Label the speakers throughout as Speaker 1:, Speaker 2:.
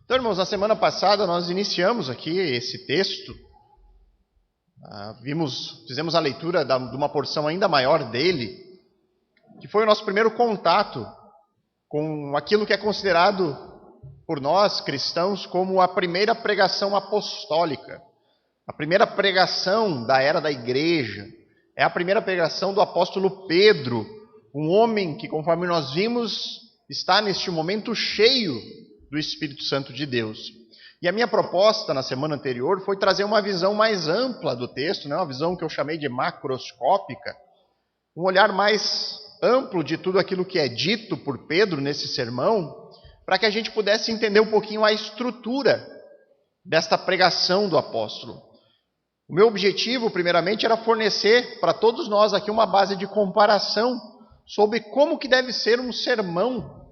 Speaker 1: Então, irmãos, na semana passada nós iniciamos aqui esse texto, fizemos a leitura de uma porção ainda maior dele, que foi o nosso primeiro contato com aquilo que é considerado por nós, cristãos, como a primeira pregação apostólica, a primeira pregação da era da igreja, é a primeira pregação do apóstolo Pedro, um homem que, conforme nós vimos, está neste momento cheio do Espírito Santo de Deus. E a minha proposta na semana anterior foi trazer uma visão mais ampla do texto, uma visão que eu chamei de macroscópica, um olhar mais amplo de tudo aquilo que é dito por Pedro nesse sermão, para que a gente pudesse entender um pouquinho a estrutura desta pregação do apóstolo. O meu objetivo, primeiramente, era fornecer para todos nós aqui uma base de comparação sobre como que deve ser um sermão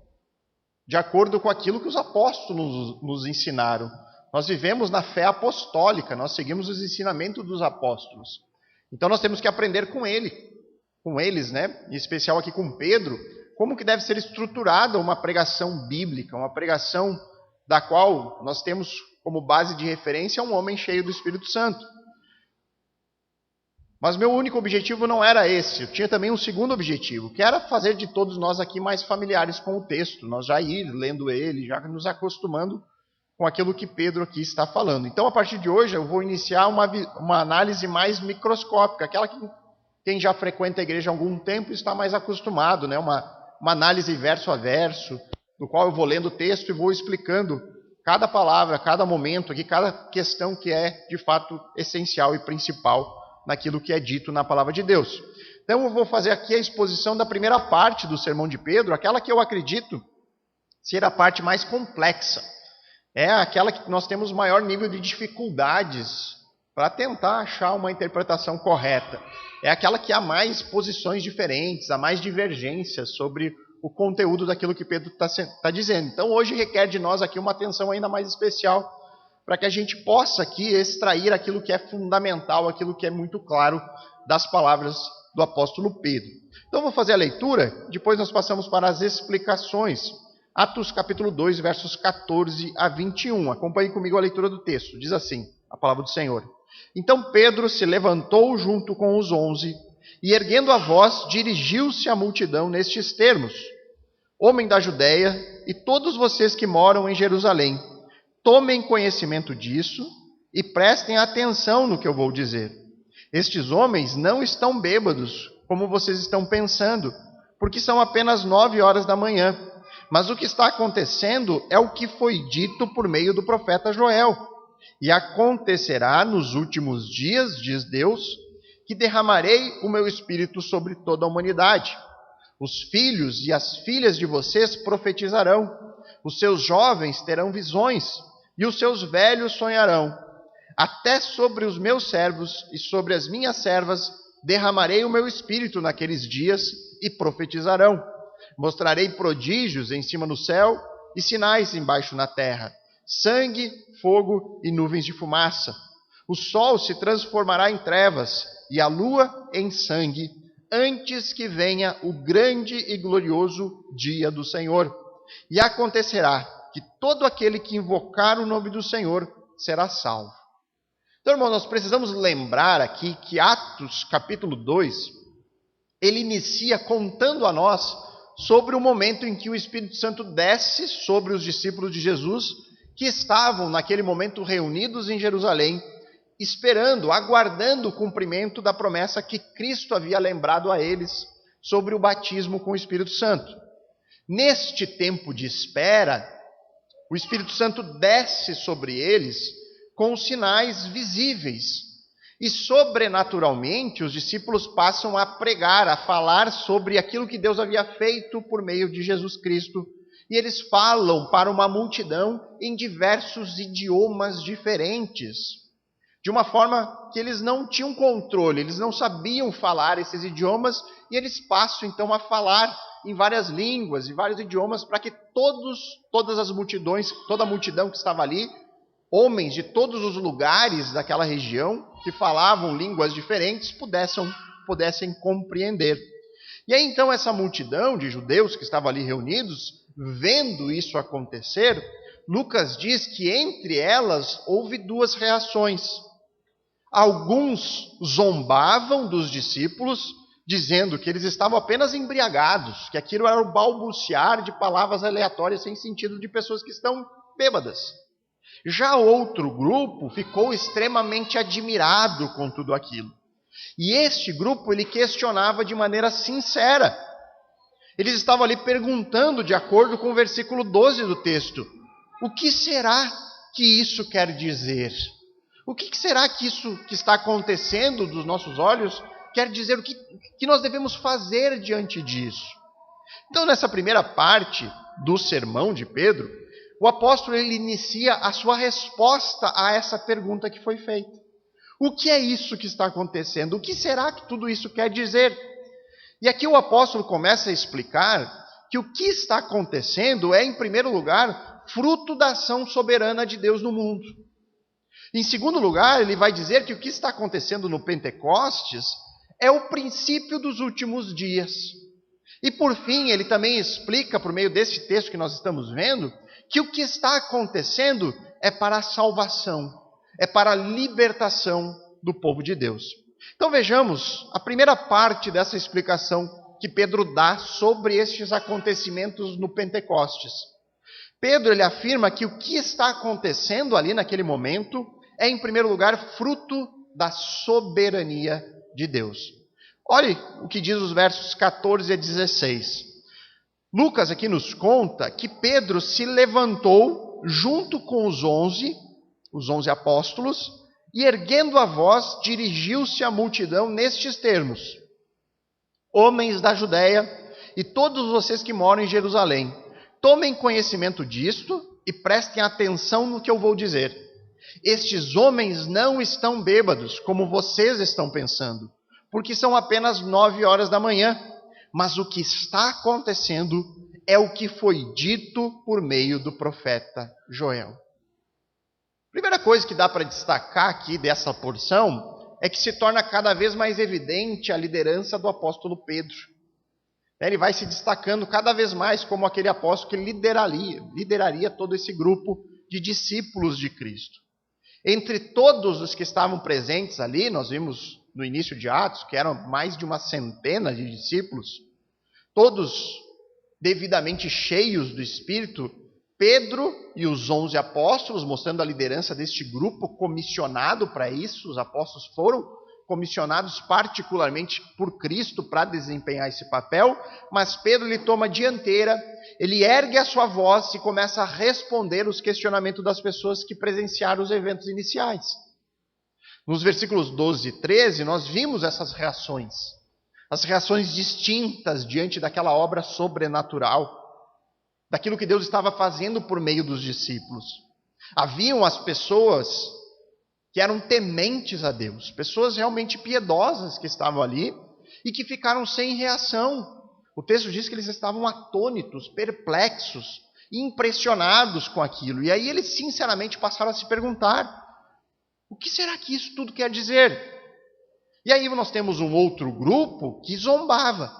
Speaker 1: de acordo com aquilo que os apóstolos nos ensinaram. Nós vivemos na fé apostólica, nós seguimos os ensinamentos dos apóstolos. Então nós temos que aprender com eles, em especial aqui com Pedro, como que deve ser estruturada uma pregação bíblica, uma pregação da qual nós temos como base de referência um homem cheio do Espírito Santo. Mas meu único objetivo não era esse, eu tinha também um segundo objetivo, que era fazer de todos nós aqui mais familiares com o texto, nós já ir lendo ele, já nos acostumando com aquilo que Pedro aqui está falando. Então, a partir de hoje, eu vou iniciar uma análise mais microscópica, aquela que quem já frequenta a igreja há algum tempo está mais acostumado, uma análise verso a verso, no qual eu vou lendo o texto e vou explicando cada palavra, cada momento aqui, cada questão que é, de fato, essencial e principal naquilo que é dito na palavra de Deus. Então eu vou fazer aqui a exposição da primeira parte do sermão de Pedro, aquela que eu acredito ser a parte mais complexa. É aquela que nós temos maior nível de dificuldades para tentar achar uma interpretação correta. É aquela que há mais posições diferentes, há mais divergências sobre o conteúdo daquilo que Pedro está dizendo. Então hoje requer de nós aqui uma atenção ainda mais especial, para que a gente possa aqui extrair aquilo que é fundamental, aquilo que é muito claro das palavras do apóstolo Pedro. Então vou fazer a leitura, depois nós passamos para as explicações. Atos capítulo 2, versos 14 a 21. Acompanhe comigo a leitura do texto. Diz assim, a palavra do Senhor. Então Pedro se levantou junto com os 11 e, erguendo a voz, dirigiu-se à multidão nestes termos. Homem da Judéia e todos vocês que moram em Jerusalém, tomem conhecimento disso e prestem atenção no que eu vou dizer. Estes homens não estão bêbados, como vocês estão pensando, porque são apenas 9 horas da manhã. Mas o que está acontecendo é o que foi dito por meio do profeta Joel. E acontecerá nos últimos dias, diz Deus, que derramarei o meu espírito sobre toda a humanidade. Os filhos e as filhas de vocês profetizarão, os seus jovens terão visões, e os seus velhos sonharão. Até sobre os meus servos e sobre as minhas servas derramarei o meu espírito naqueles dias e profetizarão. Mostrarei prodígios em cima no céu e sinais embaixo na terra, sangue, fogo e nuvens de fumaça. O sol se transformará em trevas e a lua em sangue, antes que venha o grande e glorioso dia do Senhor. E acontecerá que todo aquele que invocar o nome do Senhor será salvo. Então, irmão, nós precisamos lembrar aqui que Atos capítulo 2, ele inicia contando a nós sobre o momento em que o Espírito Santo desce sobre os discípulos de Jesus, que estavam naquele momento reunidos em Jerusalém, esperando, aguardando o cumprimento da promessa que Cristo havia lembrado a eles sobre o batismo com o Espírito Santo. Neste tempo de espera, o Espírito Santo desce sobre eles com sinais visíveis. E, sobrenaturalmente, os discípulos passam a pregar, a falar sobre aquilo que Deus havia feito por meio de Jesus Cristo. E eles falam para uma multidão em diversos idiomas diferentes, de uma forma que eles não tinham controle, eles não sabiam falar esses idiomas, e eles passam então a falar em várias línguas, em vários idiomas, para que todas as multidões, toda a multidão que estava ali, homens de todos os lugares daquela região, que falavam línguas diferentes, pudessem compreender. E aí então essa multidão de judeus que estavam ali reunidos, vendo isso acontecer, Lucas diz que entre elas houve duas reações. Alguns zombavam dos discípulos, dizendo que eles estavam apenas embriagados, que aquilo era o balbuciar de palavras aleatórias sem sentido de pessoas que estão bêbadas. Já outro grupo ficou extremamente admirado com tudo aquilo. E este grupo, ele questionava de maneira sincera. Eles estavam ali perguntando, de acordo com o versículo 12 do texto, o que será que isso quer dizer? O que será que isso que está acontecendo dos nossos olhos quer dizer? O que nós devemos fazer diante disso? Então, nessa primeira parte do sermão de Pedro, o apóstolo ele inicia a sua resposta a essa pergunta que foi feita. O que é isso que está acontecendo? O que será que tudo isso quer dizer? E aqui o apóstolo começa a explicar que o que está acontecendo é, em primeiro lugar, fruto da ação soberana de Deus no mundo. Em segundo lugar, ele vai dizer que o que está acontecendo no Pentecostes é o princípio dos últimos dias. E por fim, ele também explica, por meio desse texto que nós estamos vendo, que o que está acontecendo é para a salvação, é para a libertação do povo de Deus. Então vejamos a primeira parte dessa explicação que Pedro dá sobre estes acontecimentos no Pentecostes. Pedro ele afirma que o que está acontecendo ali naquele momento é, em primeiro lugar, fruto da soberania de Deus. Olhe o que diz os versos 14 a 16. Lucas aqui nos conta que Pedro se levantou junto com os 11 apóstolos, e erguendo a voz, dirigiu-se à multidão nestes termos: homens da Judéia e todos vocês que moram em Jerusalém, tomem conhecimento disto e prestem atenção no que eu vou dizer. Estes homens não estão bêbados, como vocês estão pensando, porque são apenas 9 horas da manhã. Mas o que está acontecendo é o que foi dito por meio do profeta Joel. Primeira coisa que dá para destacar aqui dessa porção é que se torna cada vez mais evidente a liderança do apóstolo Pedro. Ele vai se destacando cada vez mais como aquele apóstolo que lideraria todo esse grupo de discípulos de Cristo. Entre todos os que estavam presentes ali, nós vimos no início de Atos, que eram mais de uma centena de discípulos, todos devidamente cheios do Espírito, Pedro e os 11 apóstolos, mostrando a liderança deste grupo comissionado para isso. Os apóstolos foram comissionados particularmente por Cristo para desempenhar esse papel, mas Pedro lhe toma a dianteira, ele ergue a sua voz e começa a responder os questionamentos das pessoas que presenciaram os eventos iniciais. Nos versículos 12 e 13, nós vimos essas reações, as reações distintas diante daquela obra sobrenatural, daquilo que Deus estava fazendo por meio dos discípulos. Haviam as pessoas que eram tementes a Deus, pessoas realmente piedosas que estavam ali e que ficaram sem reação. O texto diz que eles estavam atônitos, perplexos, impressionados com aquilo. E aí eles sinceramente passaram a se perguntar: o que será que isso tudo quer dizer? E aí nós temos um outro grupo que zombava,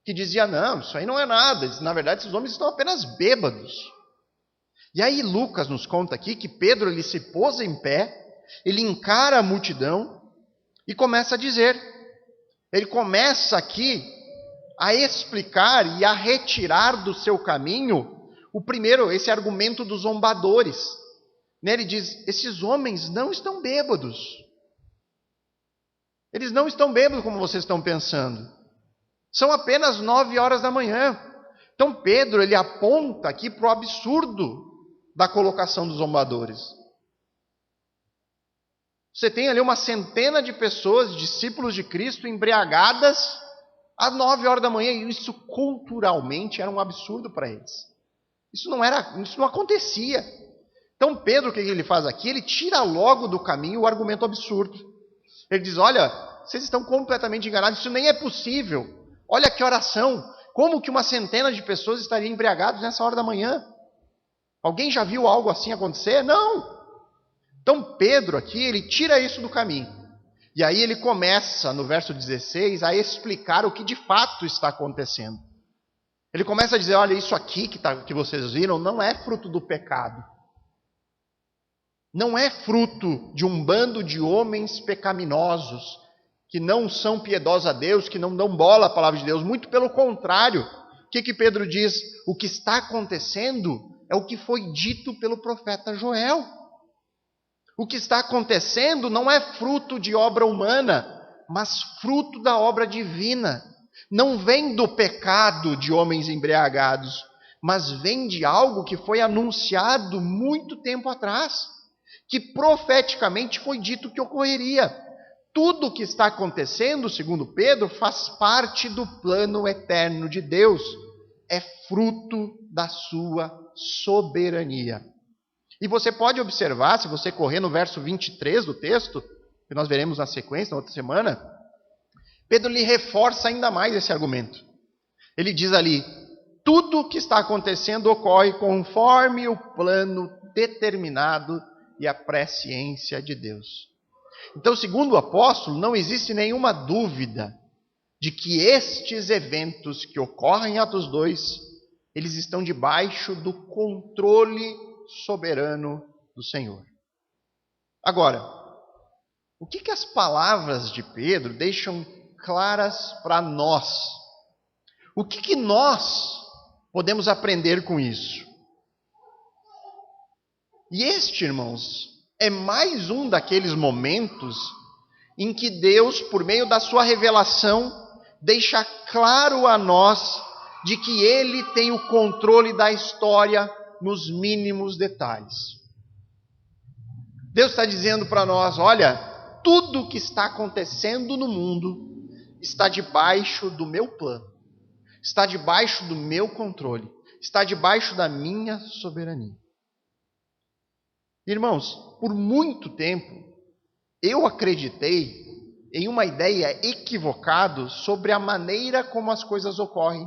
Speaker 1: que dizia: não, isso aí não é nada, na verdade esses homens estão apenas bêbados. E aí Lucas nos conta aqui que Pedro ele se pôs em pé, ele encara a multidão e começa a dizer, ele começa aqui a explicar e a retirar do seu caminho esse argumento dos zombadores. Ele diz: esses homens não estão bêbados. Eles não estão bêbados como vocês estão pensando. São apenas 9 horas da manhã. Então Pedro ele aponta aqui para o absurdo da colocação dos zombadores. Você tem ali uma centena de pessoas, discípulos de Cristo, embriagadas às 9 horas da manhã, e isso culturalmente era um absurdo para eles. Isso não acontecia. Então Pedro, o que ele faz aqui? Ele tira logo do caminho o argumento absurdo. Ele diz: olha, vocês estão completamente enganados, isso nem é possível. Olha que oração, como que uma centena de pessoas estariam embriagadas nessa hora da manhã? Alguém já viu algo assim acontecer? Não! Então Pedro aqui, ele tira isso do caminho. E aí ele começa, no verso 16, a explicar o que de fato está acontecendo. Ele começa a dizer, olha, isso aqui que vocês viram não é fruto do pecado. Não é fruto de um bando de homens pecaminosos, que não são piedosos a Deus, que não dão bola à palavra de Deus. Muito pelo contrário. O que Pedro diz? O que está acontecendo é o que foi dito pelo profeta Joel. O que está acontecendo não é fruto de obra humana, mas fruto da obra divina. Não vem do pecado de homens embriagados, mas vem de algo que foi anunciado muito tempo atrás, que profeticamente foi dito que ocorreria. Tudo o que está acontecendo, segundo Pedro, faz parte do plano eterno de Deus. É fruto da sua soberania. E você pode observar, se você correr no verso 23 do texto, que nós veremos na sequência, na outra semana, Pedro lhe reforça ainda mais esse argumento. Ele diz ali, tudo o que está acontecendo ocorre conforme o plano determinado e a presciência de Deus. Então, segundo o apóstolo, não existe nenhuma dúvida de que estes eventos que ocorrem em Atos 2, eles estão debaixo do controle soberano do Senhor. Agora, o que as palavras de Pedro deixam claras para nós? O que nós podemos aprender com isso? E este, irmãos, é mais um daqueles momentos em que Deus, por meio da sua revelação, deixa claro a nós de que Ele tem o controle da história nos mínimos detalhes. Deus está dizendo para nós, olha, tudo o que está acontecendo no mundo está debaixo do meu plano, está debaixo do meu controle, está debaixo da minha soberania. Irmãos, por muito tempo, eu acreditei em uma ideia equivocada sobre a maneira como as coisas ocorrem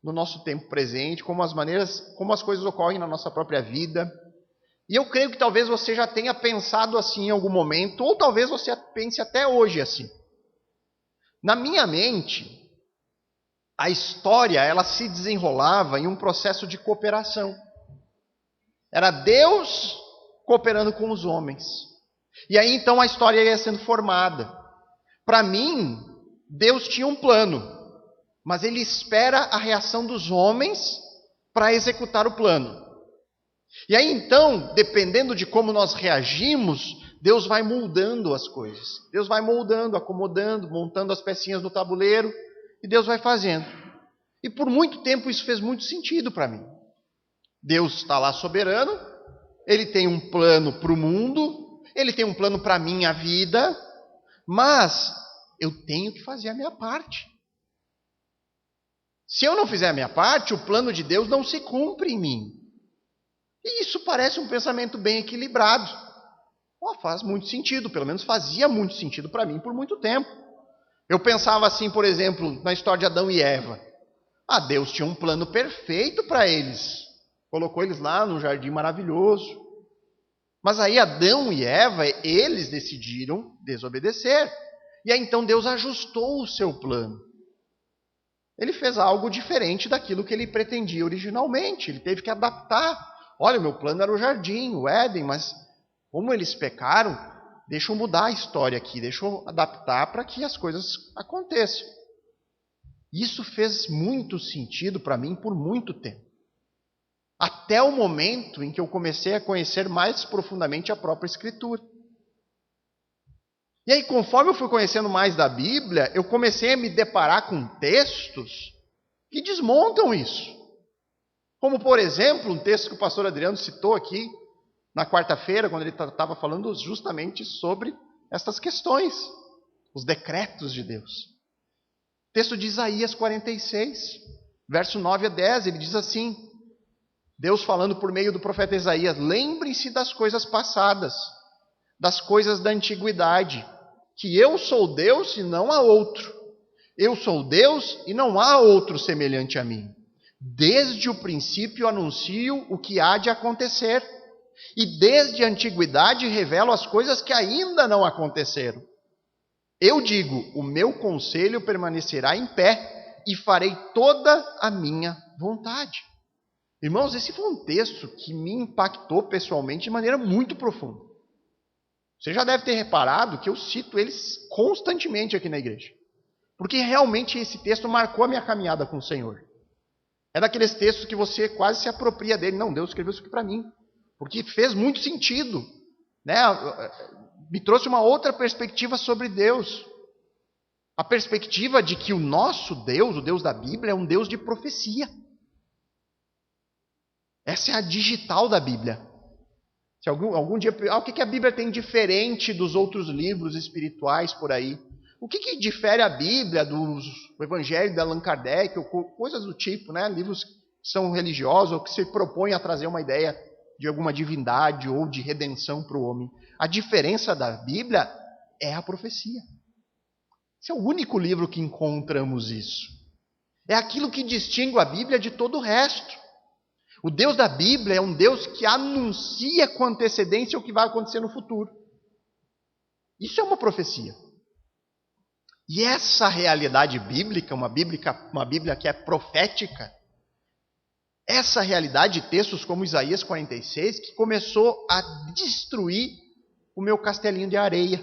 Speaker 1: no nosso tempo presente, como as coisas ocorrem na nossa própria vida. E eu creio que talvez você já tenha pensado assim em algum momento, ou talvez você pense até hoje assim. Na minha mente, a história ela se desenrolava em um processo de cooperação. Era Deus cooperando com os homens. E aí então a história ia sendo formada. Para mim, Deus tinha um plano, mas Ele espera a reação dos homens para executar o plano. E aí então, dependendo de como nós reagimos, Deus vai moldando as coisas. Deus vai moldando, acomodando, montando as pecinhas no tabuleiro, e Deus vai fazendo. E por muito tempo isso fez muito sentido para mim. Deus está lá soberano, Ele tem um plano para o mundo, Ele tem um plano para a minha vida, mas eu tenho que fazer a minha parte. Se eu não fizer a minha parte, o plano de Deus não se cumpre em mim. E isso parece um pensamento bem equilibrado. Faz muito sentido, pelo menos fazia muito sentido para mim por muito tempo. Eu pensava assim, por exemplo, na história de Adão e Eva. Deus tinha um plano perfeito para eles. Colocou eles lá num jardim maravilhoso. Mas aí Adão e Eva, eles decidiram desobedecer. E aí então Deus ajustou o seu plano. Ele fez algo diferente daquilo que ele pretendia originalmente. Ele teve que adaptar. Olha, o meu plano era o jardim, o Éden, mas como eles pecaram, deixa eu mudar a história aqui, deixa eu adaptar para que as coisas aconteçam. Isso fez muito sentido para mim por muito tempo. Até o momento em que eu comecei a conhecer mais profundamente a própria Escritura. E aí, conforme eu fui conhecendo mais da Bíblia, eu comecei a me deparar com textos que desmontam isso. Como, por exemplo, um texto que o pastor Adriano citou aqui na quarta-feira, quando ele estava falando justamente sobre essas questões, os decretos de Deus. Texto de Isaías 46, verso 9 a 10, ele diz assim, Deus falando por meio do profeta Isaías, lembrem-se das coisas passadas, das coisas da antiguidade, que eu sou Deus e não há outro. Eu sou Deus e não há outro semelhante a mim. Desde o princípio anuncio o que há de acontecer, e desde a antiguidade revelo as coisas que ainda não aconteceram. Eu digo, o meu conselho permanecerá em pé, e farei toda a minha vontade. Irmãos, esse foi um texto que me impactou pessoalmente de maneira muito profunda. Você já deve ter reparado que eu cito eles constantemente aqui na igreja. Porque realmente esse texto marcou a minha caminhada com o Senhor. É daqueles textos que você quase se apropria dele. Não, Deus escreveu isso aqui para mim. Porque fez muito sentido. Né? Me trouxe uma outra perspectiva sobre Deus. A perspectiva de que o nosso Deus, o Deus da Bíblia, é um Deus de profecia. Essa é a digital da Bíblia. Se algum dia... o que a Bíblia tem diferente dos outros livros espirituais por aí? O que difere a Bíblia do Evangelho de Allan Kardec, ou coisas do tipo, né? Livros que são religiosos, ou que se propõem a trazer uma ideia de alguma divindade ou de redenção para o homem. A diferença da Bíblia é a profecia. Esse é o único livro que encontramos isso. É aquilo que distingue a Bíblia de todo o resto. O Deus da Bíblia é um Deus que anuncia com antecedência o que vai acontecer no futuro. Isso é uma profecia. E essa realidade bíblica, uma Bíblia que é profética, essa realidade de textos como Isaías 46, que começou a destruir o meu castelinho de areia.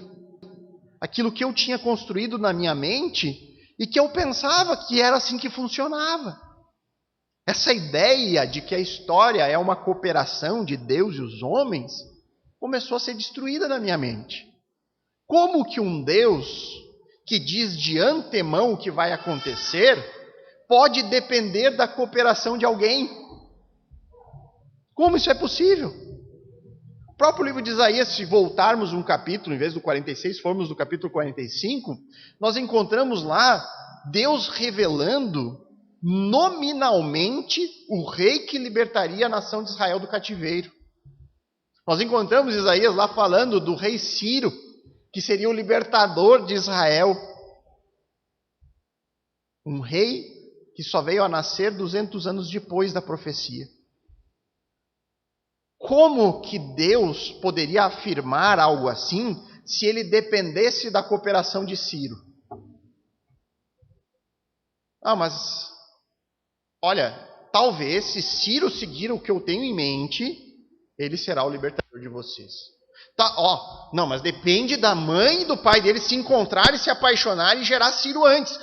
Speaker 1: Aquilo que eu tinha construído na minha mente e que eu pensava que era assim que funcionava. Essa ideia de que a história é uma cooperação de Deus e os homens começou a ser destruída na minha mente. Como que um Deus que diz de antemão o que vai acontecer pode depender da cooperação de alguém? Como isso é possível? O próprio livro de Isaías, se voltarmos um capítulo, em vez do 46, formos no capítulo 45, nós encontramos lá Deus revelando nominalmente o rei que libertaria a nação de Israel do cativeiro. Nós encontramos Isaías lá falando do rei Ciro, que seria o libertador de Israel. Um rei que só veio a nascer 200 anos depois da profecia. Como que Deus poderia afirmar algo assim se ele dependesse da cooperação de Ciro? Mas... olha, talvez se Ciro seguir o que eu tenho em mente, ele será o libertador de vocês. Não, mas depende da mãe e do pai dele se encontrarem, se apaixonarem e gerar Ciro antes.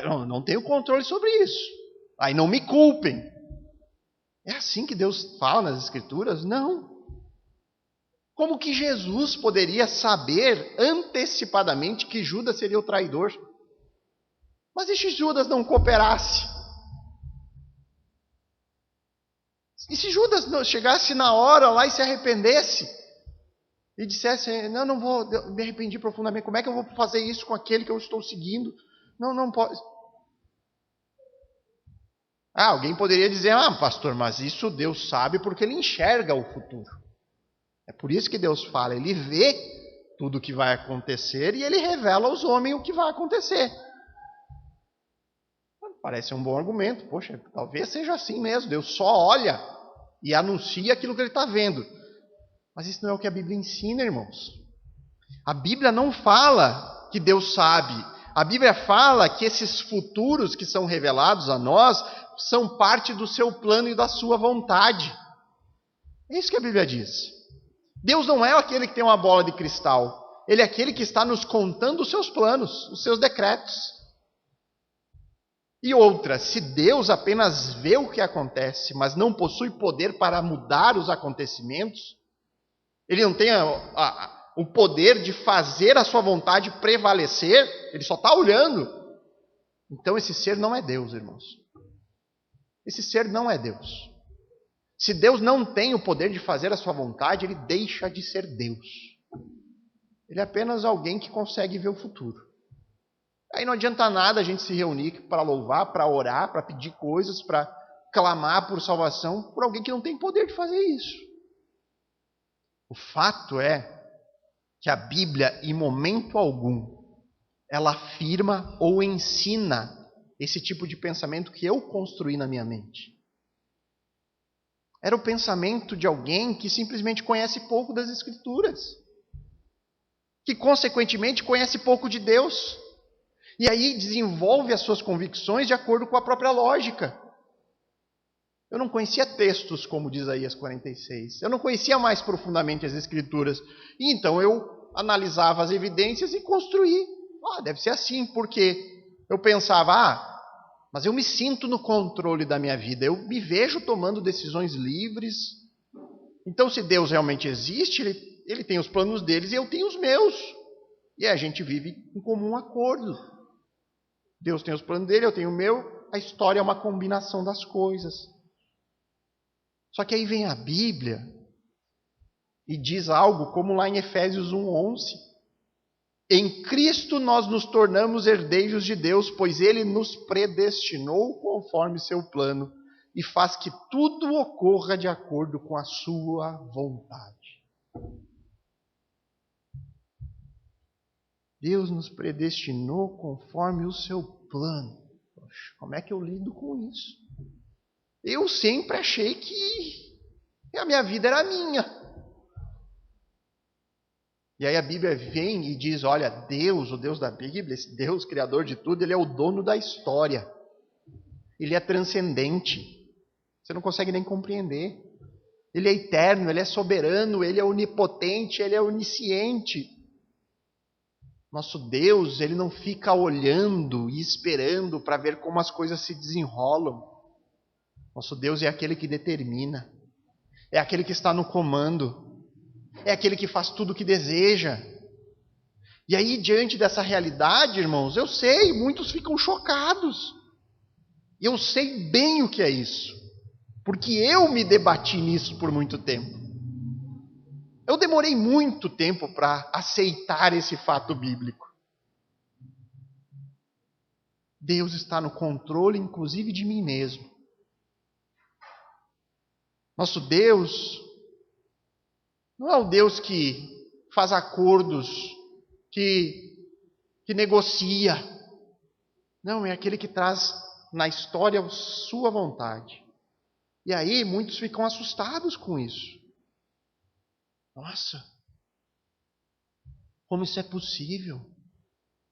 Speaker 1: Eu não tenho controle sobre isso. Aí não me culpem. É assim que Deus fala nas Escrituras? Não. Como que Jesus poderia saber antecipadamente que Judas seria o traidor? Mas e se Judas não cooperasse? E se Judas chegasse na hora lá e se arrependesse? E dissesse, não vou, me arrependi profundamente, como é que eu vou fazer isso com aquele que eu estou seguindo? Não pode. Alguém poderia dizer, pastor, mas isso Deus sabe porque ele enxerga o futuro. É por isso que Deus fala, ele vê tudo o que vai acontecer e ele revela aos homens o que vai acontecer. Parece um bom argumento. Poxa, talvez seja assim mesmo. Deus só olha e anuncia aquilo que ele está vendo. Mas isso não é o que a Bíblia ensina, irmãos. A Bíblia não fala que Deus sabe. A Bíblia fala que esses futuros que são revelados a nós são parte do seu plano e da sua vontade. É isso que a Bíblia diz. Deus não é aquele que tem uma bola de cristal. Ele é aquele que está nos contando os seus planos, os seus decretos. E outra, se Deus apenas vê o que acontece, mas não possui poder para mudar os acontecimentos, ele não tem o poder de fazer a sua vontade prevalecer, ele só está olhando. Então esse ser não é Deus, irmãos. Esse ser não é Deus. Se Deus não tem o poder de fazer a sua vontade, ele deixa de ser Deus. Ele é apenas alguém que consegue ver o futuro. Aí não adianta nada a gente se reunir para louvar, para orar, para pedir coisas, para clamar por salvação, por alguém que não tem poder de fazer isso. O fato é que a Bíblia, em momento algum, ela afirma ou ensina esse tipo de pensamento que eu construí na minha mente. Era o pensamento de alguém que simplesmente conhece pouco das Escrituras, que consequentemente conhece pouco de Deus. E aí desenvolve as suas convicções de acordo com a própria lógica. Eu não conhecia textos como de Isaías 46. Eu não conhecia mais profundamente as Escrituras. E então eu analisava as evidências e construí. Deve ser assim, porque eu pensava, mas eu me sinto no controle da minha vida. Eu me vejo tomando decisões livres. Então, se Deus realmente existe, ele tem os planos deles e eu tenho os meus. E a gente vive em comum acordo. Deus tem os planos dele, eu tenho o meu. A história é uma combinação das coisas. Só que aí vem a Bíblia e diz algo como lá em Efésios 1:11. Em Cristo nós nos tornamos herdeiros de Deus, pois Ele nos predestinou conforme seu plano e faz que tudo ocorra de acordo com a sua vontade. Deus nos predestinou conforme o seu plano. Poxa, como é que eu lido com isso? Eu sempre achei que a minha vida era minha. E aí a Bíblia vem e diz, olha, Deus, o Deus da Bíblia, esse Deus criador de tudo, ele é o dono da história. Ele é transcendente. Você não consegue nem compreender. Ele é eterno, ele é soberano, ele é onipotente, ele é onisciente. Nosso Deus, ele não fica olhando e esperando para ver como as coisas se desenrolam. Nosso Deus é aquele que determina. É aquele que está no comando. É aquele que faz tudo o que deseja. E aí, diante dessa realidade, irmãos, eu sei, muitos ficam chocados. Eu sei bem o que é isso. Porque eu me debati nisso por muito tempo. Eu demorei muito tempo para aceitar esse fato bíblico. Deus está no controle, inclusive de mim mesmo. Nosso Deus não é o Deus que faz acordos, que negocia. Não, é aquele que traz na história a sua vontade. E aí muitos ficam assustados com isso. Nossa, como isso é possível?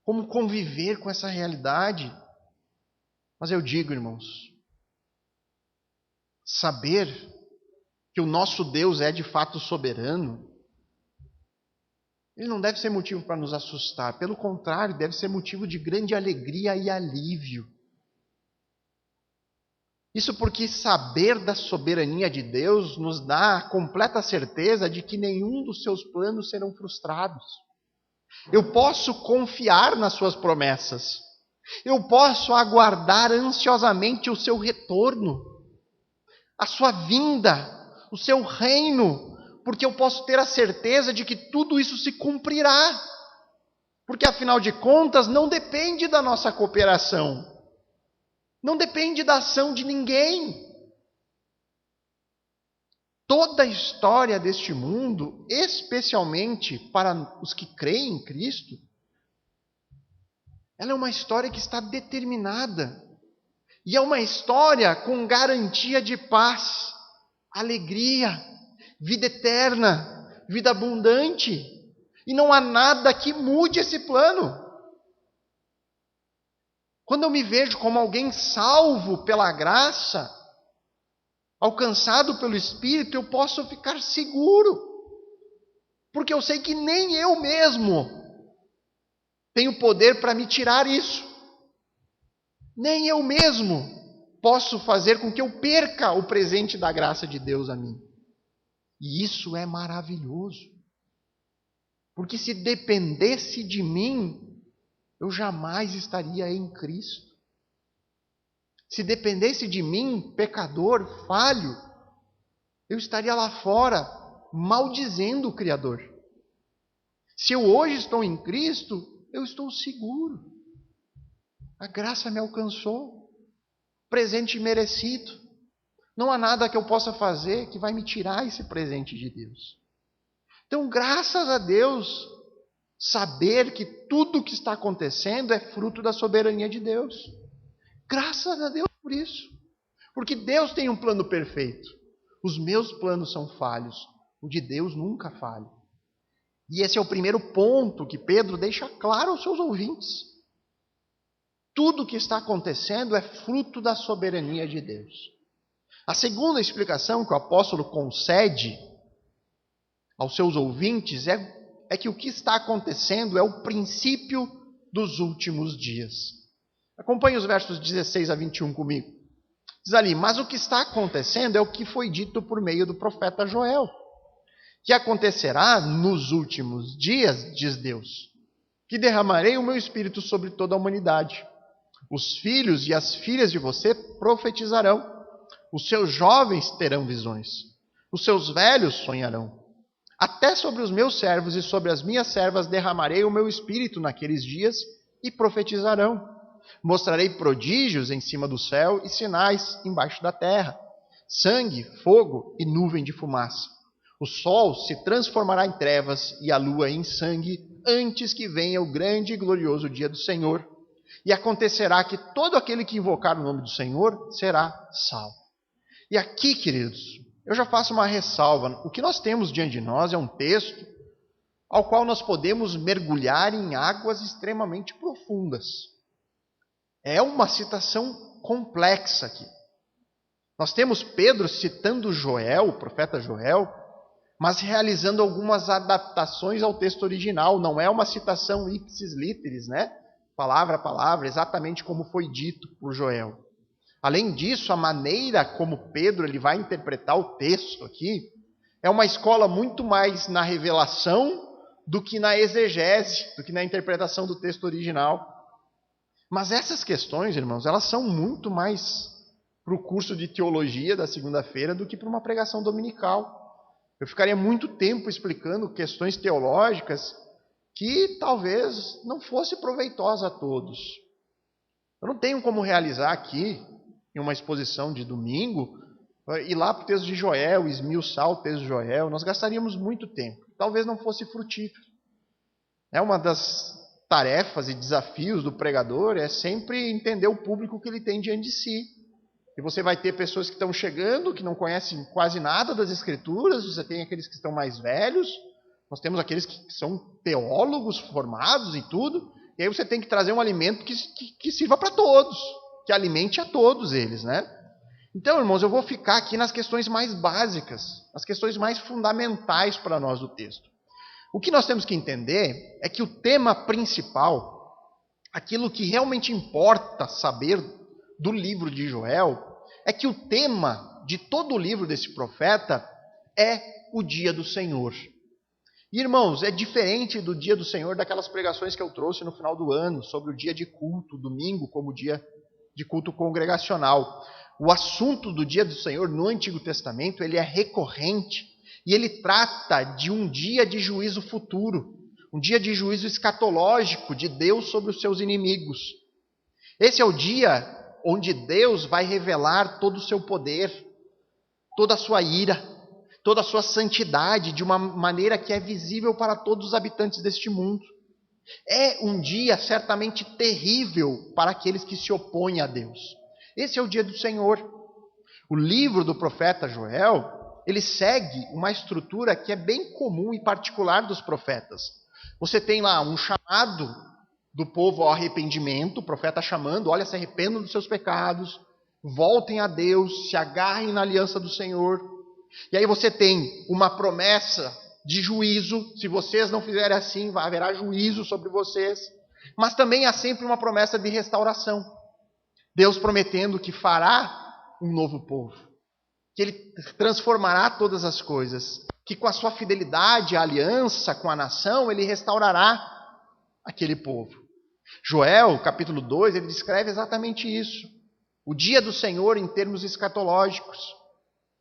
Speaker 1: Como conviver com essa realidade? Mas eu digo, irmãos, saber que o nosso Deus é de fato soberano, ele não deve ser motivo para nos assustar. Pelo contrário, deve ser motivo de grande alegria e alívio. Isso porque saber da soberania de Deus nos dá a completa certeza de que nenhum dos seus planos serão frustrados. Eu posso confiar nas suas promessas. Eu posso aguardar ansiosamente o seu retorno, a sua vinda, o seu reino, porque eu posso ter a certeza de que tudo isso se cumprirá. Porque afinal de contas não depende da nossa cooperação. Não depende da ação de ninguém. Toda a história deste mundo, especialmente para os que creem em Cristo, ela é uma história que está determinada. E é uma história com garantia de paz, alegria, vida eterna, vida abundante. E não há nada que mude esse plano. Quando eu me vejo como alguém salvo pela graça, alcançado pelo Espírito, eu posso ficar seguro. Porque eu sei que nem eu mesmo tenho poder para me tirar isso. Nem eu mesmo posso fazer com que eu perca o presente da graça de Deus a mim. E isso é maravilhoso. Porque se dependesse de mim, eu jamais estaria em Cristo. Se dependesse de mim, pecador, falho, eu estaria lá fora, maldizendo o Criador. Se eu hoje estou em Cristo, eu estou seguro. A graça me alcançou, presente merecido. Não há nada que eu possa fazer que vai me tirar esse presente de Deus. Então, graças a Deus, saber que tudo o que está acontecendo é fruto da soberania de Deus. Graças a Deus por isso. Porque Deus tem um plano perfeito. Os meus planos são falhos. O de Deus nunca falha. E esse é o primeiro ponto que Pedro deixa claro aos seus ouvintes. Tudo o que está acontecendo é fruto da soberania de Deus. A segunda explicação que o apóstolo concede aos seus ouvintes é que o que está acontecendo é o princípio dos últimos dias. Acompanhe os versos 16 a 21 comigo. Diz ali: mas o que está acontecendo é o que foi dito por meio do profeta Joel, que acontecerá nos últimos dias, diz Deus, que derramarei o meu espírito sobre toda a humanidade. Os filhos e as filhas de você profetizarão, os seus jovens terão visões, os seus velhos sonharão. Até sobre os meus servos e sobre as minhas servas derramarei o meu espírito naqueles dias e profetizarão. Mostrarei prodígios em cima do céu e sinais embaixo da terra: sangue, fogo e nuvem de fumaça. O sol se transformará em trevas e a lua em sangue antes que venha o grande e glorioso dia do Senhor. E acontecerá que todo aquele que invocar o nome do Senhor será salvo. E aqui, queridos, eu já faço uma ressalva. O que nós temos diante de nós é um texto ao qual nós podemos mergulhar em águas extremamente profundas. É uma citação complexa aqui. Nós temos Pedro citando Joel, o profeta Joel, mas realizando algumas adaptações ao texto original. Não é uma citação ipsis literis, né? Palavra a palavra, exatamente como foi dito por Joel. Além disso, a maneira como Pedro ele vai interpretar o texto aqui é uma escola muito mais na revelação do que na exegese, do que na interpretação do texto original. Mas essas questões, irmãos, elas são muito mais para o curso de teologia da segunda-feira do que para uma pregação dominical. Eu ficaria muito tempo explicando questões teológicas que talvez não fosse proveitosa a todos. Eu não tenho como realizar aqui, em uma exposição de domingo, ir lá para o texto de Joel, esmiuçar o texto de Joel. Nós gastaríamos muito tempo. Talvez não fosse frutífero. É uma das tarefas e desafios do pregador é sempre entender o público que ele tem diante de si. E você vai ter pessoas que estão chegando, que não conhecem quase nada das Escrituras, você tem aqueles que estão mais velhos, nós temos aqueles que são teólogos formados e tudo, e aí você tem que trazer um alimento que sirva para todos, que alimente a todos eles, né? Então, irmãos, eu vou ficar aqui nas questões mais básicas, as questões mais fundamentais para nós do texto. O que nós temos que entender é que o tema principal, aquilo que realmente importa saber do livro de Joel, é que o tema de todo o livro desse profeta é o dia do Senhor. E, irmãos, é diferente do dia do Senhor daquelas pregações que eu trouxe no final do ano, sobre o dia de culto, domingo como dia de culto congregacional. O assunto do dia do Senhor no Antigo Testamento, ele é recorrente e ele trata de um dia de juízo futuro, um dia de juízo escatológico de Deus sobre os seus inimigos. Esse é o dia onde Deus vai revelar todo o seu poder, toda a sua ira, toda a sua santidade, de uma maneira que é visível para todos os habitantes deste mundo. É um dia certamente terrível para aqueles que se opõem a Deus. Esse é o dia do Senhor. O livro do profeta Joel, ele segue uma estrutura que é bem comum e particular dos profetas. Você tem lá um chamado do povo ao arrependimento, o profeta chamando: olha, se arrependam dos seus pecados, voltem a Deus, se agarrem na aliança do Senhor. E aí você tem uma promessa de juízo: se vocês não fizerem assim, haverá juízo sobre vocês. Mas também há sempre uma promessa de restauração. Deus prometendo que fará um novo povo, que Ele transformará todas as coisas, que com a sua fidelidade à aliança com a nação, Ele restaurará aquele povo. Joel, capítulo 2, ele descreve exatamente isso. O dia do Senhor em termos escatológicos.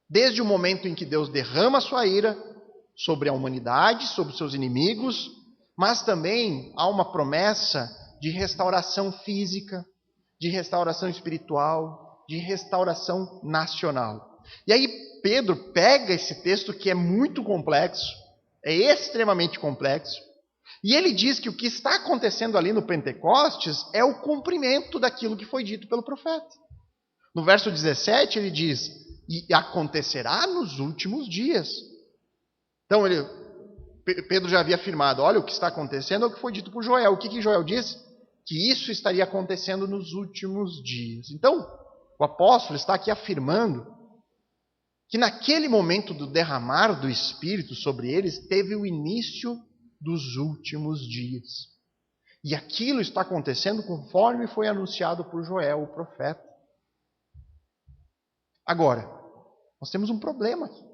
Speaker 1: Desde o momento em que Deus derrama a sua ira sobre a humanidade, sobre os seus inimigos, mas também há uma promessa de restauração física, de restauração espiritual, de restauração nacional. E aí Pedro pega esse texto que é muito complexo, é extremamente complexo, e ele diz que o que está acontecendo ali no Pentecostes é o cumprimento daquilo que foi dito pelo profeta. No verso 17 ele diz: e acontecerá nos últimos dias. Então Pedro já havia afirmado: olha, o que está acontecendo é o que foi dito por Joel. O que Joel diz? que isso estaria acontecendo nos últimos dias. Então, o apóstolo está aqui afirmando que naquele momento do derramar do Espírito sobre eles, teve o início dos últimos dias. E aquilo está acontecendo conforme foi anunciado por Joel, o profeta. Agora, nós temos um problema aqui.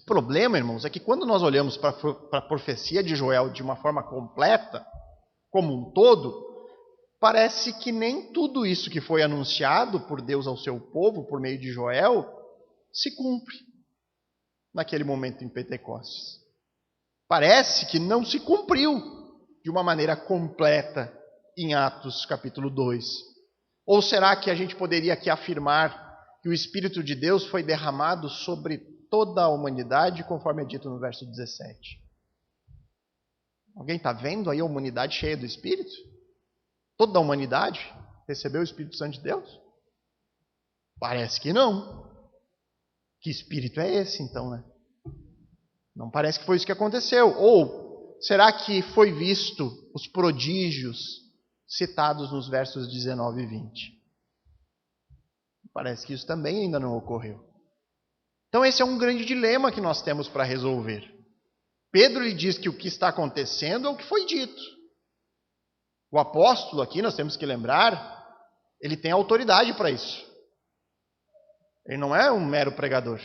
Speaker 1: O problema, irmãos, é que quando nós olhamos para a profecia de Joel de uma forma completa, como um todo, parece que nem tudo isso que foi anunciado por Deus ao seu povo, por meio de Joel, se cumpre naquele momento em Pentecostes. Parece que não se cumpriu de uma maneira completa em Atos capítulo 2. Ou será que a gente poderia aqui afirmar que o Espírito de Deus foi derramado sobre toda a humanidade, conforme é dito no verso 17? Alguém está vendo aí a humanidade cheia do Espírito? Toda a humanidade recebeu o Espírito Santo de Deus? Parece que não. Que espírito é esse, então, né? Não parece que foi isso que aconteceu. Ou será que foi visto os prodígios citados nos versos 19 e 20? Parece que isso também ainda não ocorreu. Então esse é um grande dilema que nós temos para resolver. Pedro lhe diz que o que está acontecendo é o que foi dito. O apóstolo aqui, nós temos que lembrar, ele tem autoridade para isso. Ele não é um mero pregador.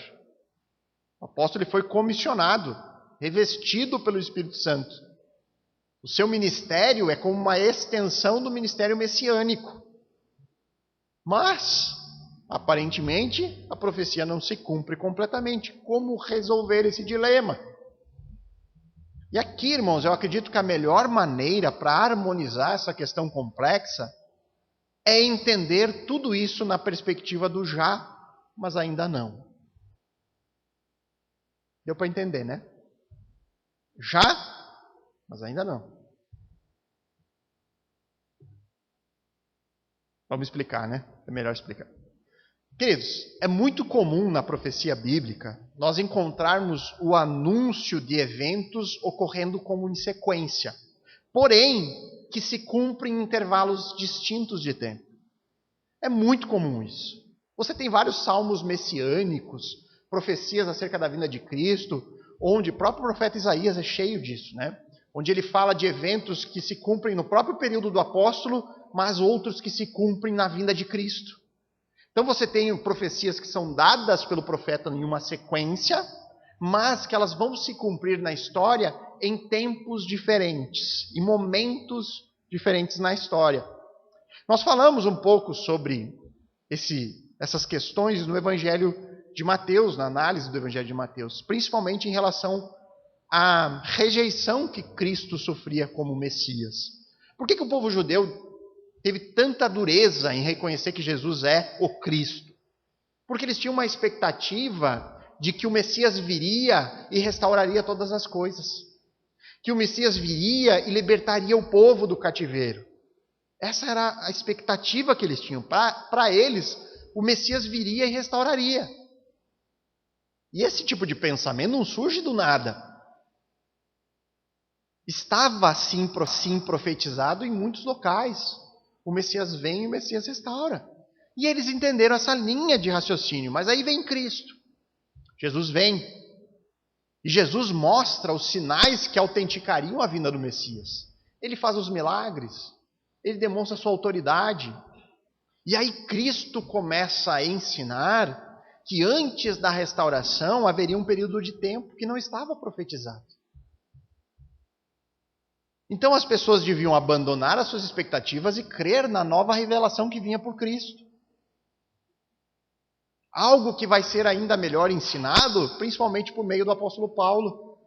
Speaker 1: O apóstolo ele foi comissionado, revestido pelo Espírito Santo. O seu ministério é como uma extensão do ministério messiânico. Mas, aparentemente, a profecia não se cumpre completamente. Como resolver esse dilema? E aqui, irmãos, eu acredito que a melhor maneira para harmonizar essa questão complexa é entender tudo isso na perspectiva do já, mas ainda não. Deu para entender, né? Já, mas ainda não. Vamos explicar, né? É melhor explicar. Queridos, é muito comum na profecia bíblica nós encontrarmos o anúncio de eventos ocorrendo como em sequência, porém que se cumprem em intervalos distintos de tempo. É muito comum isso. Você tem vários salmos messiânicos, profecias acerca da vinda de Cristo, onde o próprio profeta Isaías é cheio disso, né? Onde ele fala de eventos que se cumprem no próprio período do apóstolo, mas outros que se cumprem na vinda de Cristo. Então você tem profecias que são dadas pelo profeta em uma sequência, mas que elas vão se cumprir na história em tempos diferentes, em momentos diferentes na história. Nós falamos um pouco sobre essas questões no Evangelho de Mateus, na análise do Evangelho de Mateus, principalmente em relação à rejeição que Cristo sofria como Messias. Por que o povo judeu teve tanta dureza em reconhecer que Jesus é o Cristo? Porque eles tinham uma expectativa de que o Messias viria e restauraria todas as coisas. Que o Messias viria e libertaria o povo do cativeiro. Essa era a expectativa que eles tinham. Para eles, o Messias viria e restauraria. E esse tipo de pensamento não surge do nada. Estava assim profetizado em muitos locais. O Messias vem e o Messias restaura. E eles entenderam essa linha de raciocínio. Mas aí vem Cristo. Jesus vem. E Jesus mostra os sinais que autenticariam a vinda do Messias. Ele faz os milagres. Ele demonstra sua autoridade. E aí Cristo começa a ensinar que antes da restauração haveria um período de tempo que não estava profetizado. Então as pessoas deviam abandonar as suas expectativas e crer na nova revelação que vinha por Cristo. Algo que vai ser ainda melhor ensinado, principalmente por meio do apóstolo Paulo.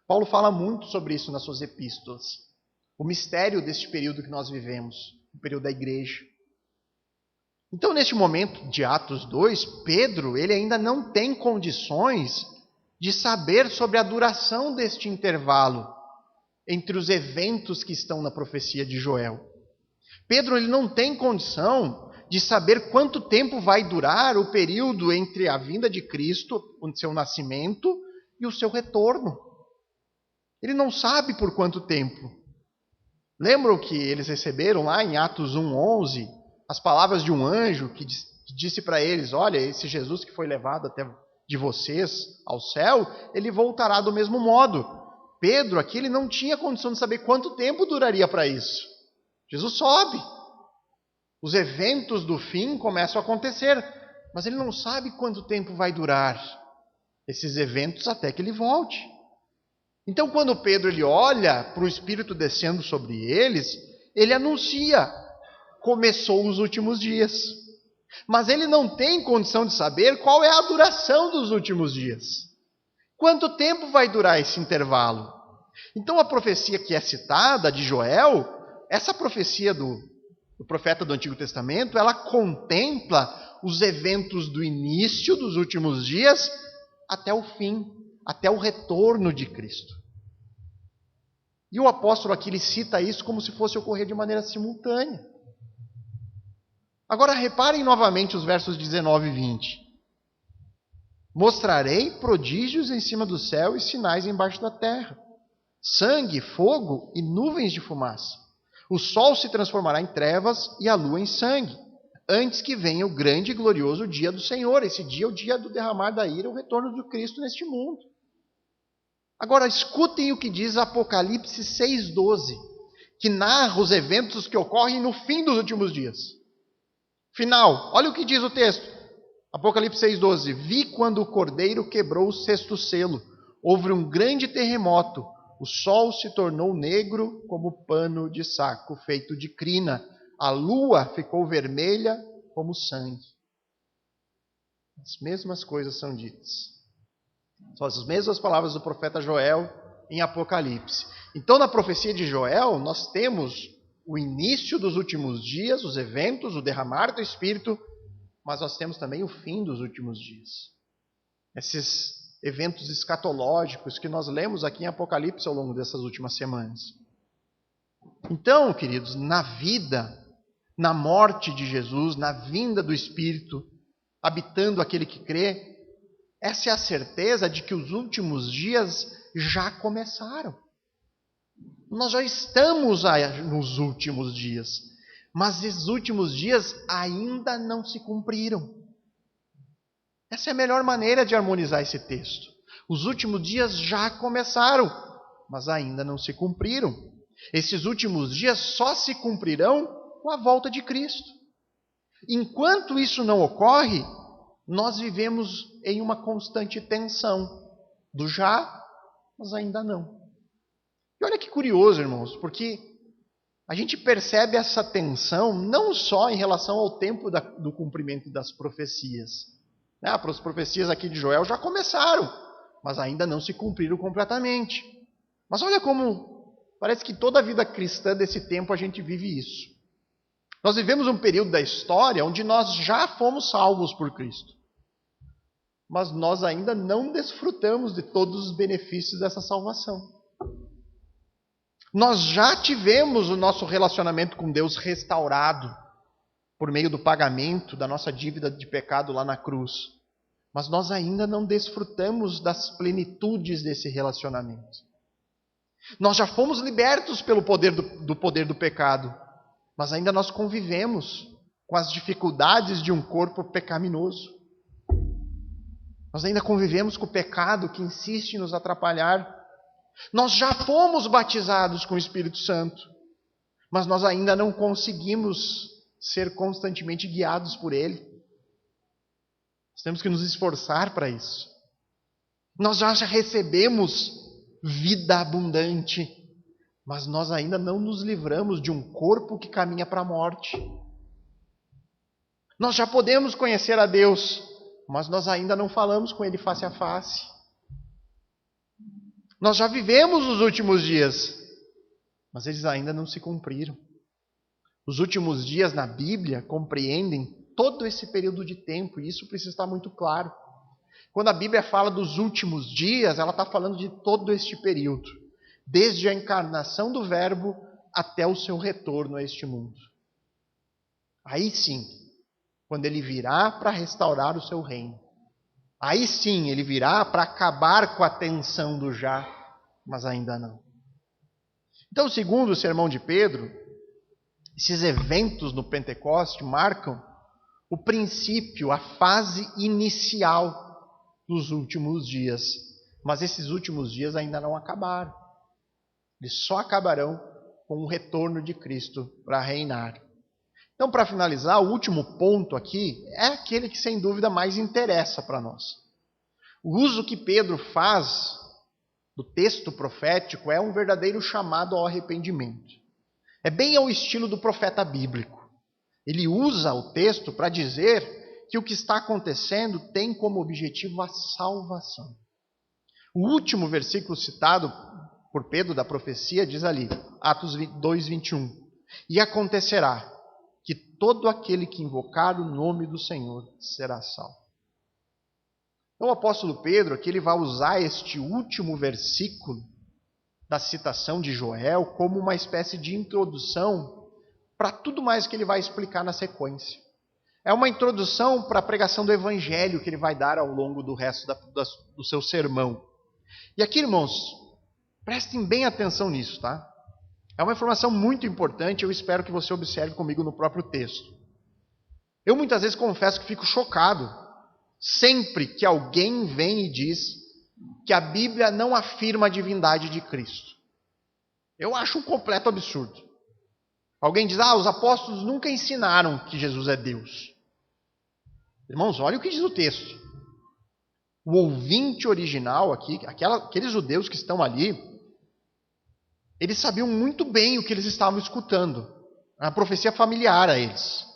Speaker 1: Paulo fala muito sobre isso nas suas epístolas. O mistério deste período que nós vivemos, o período da igreja. Então, neste momento de Atos 2, Pedro, ele ainda não tem condições de saber sobre a duração deste intervalo entre os eventos que estão na profecia de Joel. Pedro ele não tem condição de saber quanto tempo vai durar o período entre a vinda de Cristo, o seu nascimento, e o seu retorno. Ele não sabe por quanto tempo. Lembram que eles receberam lá em Atos 1:11 as palavras de um anjo que disse para eles: olha, esse Jesus que foi levado até de vocês ao céu, ele voltará do mesmo modo. Pedro aqui ele não tinha condição de saber quanto tempo duraria para isso. Jesus sobe. Os eventos do fim começam a acontecer, mas ele não sabe quanto tempo vai durar esses eventos até que ele volte. Então, quando Pedro ele olha para o Espírito descendo sobre eles, ele anuncia: começou os últimos dias. Mas ele não tem condição de saber qual é a duração dos últimos dias. Quanto tempo vai durar esse intervalo? Então, a profecia que é citada, de Joel, essa profecia do profeta do Antigo Testamento, ela contempla os eventos do início dos últimos dias até o fim, até o retorno de Cristo. E o apóstolo aqui ele cita isso como se fosse ocorrer de maneira simultânea. Agora reparem novamente os versos 19 e 20. Mostrarei prodígios em cima do céu e sinais embaixo da terra: sangue, fogo e nuvens de fumaça. O sol se transformará em trevas e a lua em sangue, antes que venha o grande e glorioso dia do Senhor. Esse dia é o dia do derramar da ira, o retorno do Cristo neste mundo. Agora, escutem o que diz Apocalipse 6:12, que narra os eventos que ocorrem no fim dos últimos dias. Final, olha o que diz o texto. Apocalipse 6:12. Vi quando o cordeiro quebrou o sexto selo. Houve um grande terremoto. O sol se tornou negro como pano de saco feito de crina. A lua ficou vermelha como sangue. As mesmas coisas são ditas. São as mesmas palavras do profeta Joel em Apocalipse. Então, na profecia de Joel, nós temos o início dos últimos dias, os eventos, o derramar do Espírito, mas nós temos também o fim dos últimos dias. Esses eventos escatológicos que nós lemos aqui em Apocalipse ao longo dessas últimas semanas. Então, queridos, na vida, na morte de Jesus, na vinda do Espírito, habitando aquele que crê, essa é a certeza de que os últimos dias já começaram. Nós já estamos nos últimos dias, mas esses últimos dias ainda não se cumpriram. Essa é a melhor maneira de harmonizar esse texto. Os últimos dias já começaram, mas ainda não se cumpriram. Esses últimos dias só se cumprirão com a volta de Cristo. Enquanto isso não ocorre, nós vivemos em uma constante tensão do já, mas ainda não. E olha que curioso, irmãos, porque a gente percebe essa tensão não só em relação ao tempo do cumprimento das profecias. As profecias aqui de Joel já começaram, mas ainda não se cumpriram completamente. Mas olha como parece que toda a vida cristã desse tempo a gente vive isso. Nós vivemos um período da história onde nós já fomos salvos por Cristo, mas nós ainda não desfrutamos de todos os benefícios dessa salvação. Nós já tivemos o nosso relacionamento com Deus restaurado por meio do pagamento da nossa dívida de pecado lá na cruz. Mas nós ainda não desfrutamos das plenitudes desse relacionamento. Nós já fomos libertos pelo poder do poder do pecado, mas ainda nós convivemos com as dificuldades de um corpo pecaminoso. Nós ainda convivemos com o pecado que insiste em nos atrapalhar. Nós já fomos batizados com o Espírito Santo, mas nós ainda não conseguimos ser constantemente guiados por Ele. Nós temos que nos esforçar para isso. Nós já recebemos vida abundante, mas nós ainda não nos livramos de um corpo que caminha para a morte. Nós já podemos conhecer a Deus, mas nós ainda não falamos com Ele face a face. Nós já vivemos os últimos dias, mas eles ainda não se cumpriram. Os últimos dias na Bíblia compreendem todo esse período de tempo, e isso precisa estar muito claro. Quando a Bíblia fala dos últimos dias, ela está falando de todo este período, desde a encarnação do Verbo até o seu retorno a este mundo. Aí sim, quando ele virá para restaurar o seu reino. Aí sim, ele virá para acabar com a tensão do já, mas ainda não. Então, segundo o sermão de Pedro, esses eventos no Pentecoste marcam o princípio, a fase inicial dos últimos dias. Mas esses últimos dias ainda não acabaram. Eles só acabarão com o retorno de Cristo para reinar. Então, para finalizar, o último ponto aqui é aquele que sem dúvida mais interessa para nós. O uso que Pedro faz do texto profético é um verdadeiro chamado ao arrependimento. É bem ao estilo do profeta bíblico. Ele usa o texto para dizer que o que está acontecendo tem como objetivo a salvação. O último versículo citado por Pedro da profecia diz ali, Atos 2:21, e acontecerá que todo aquele que invocar o nome do Senhor será salvo. Então o apóstolo Pedro aqui ele vai usar este último versículo da citação de Joel como uma espécie de introdução para tudo mais que ele vai explicar na sequência. É uma introdução para a pregação do evangelho que ele vai dar ao longo do resto do seu sermão. E aqui, irmãos, prestem bem atenção nisso, tá? É uma informação muito importante, eu espero que você observe comigo no próprio texto. Eu muitas vezes confesso que fico chocado sempre que alguém vem e diz que a Bíblia não afirma a divindade de Cristo. Eu acho um completo absurdo. Alguém diz, os apóstolos nunca ensinaram que Jesus é Deus. Irmãos, olha o que diz o texto. O ouvinte original aqui, aqueles judeus que estão ali, eles sabiam muito bem o que eles estavam escutando. A profecia familiar a eles.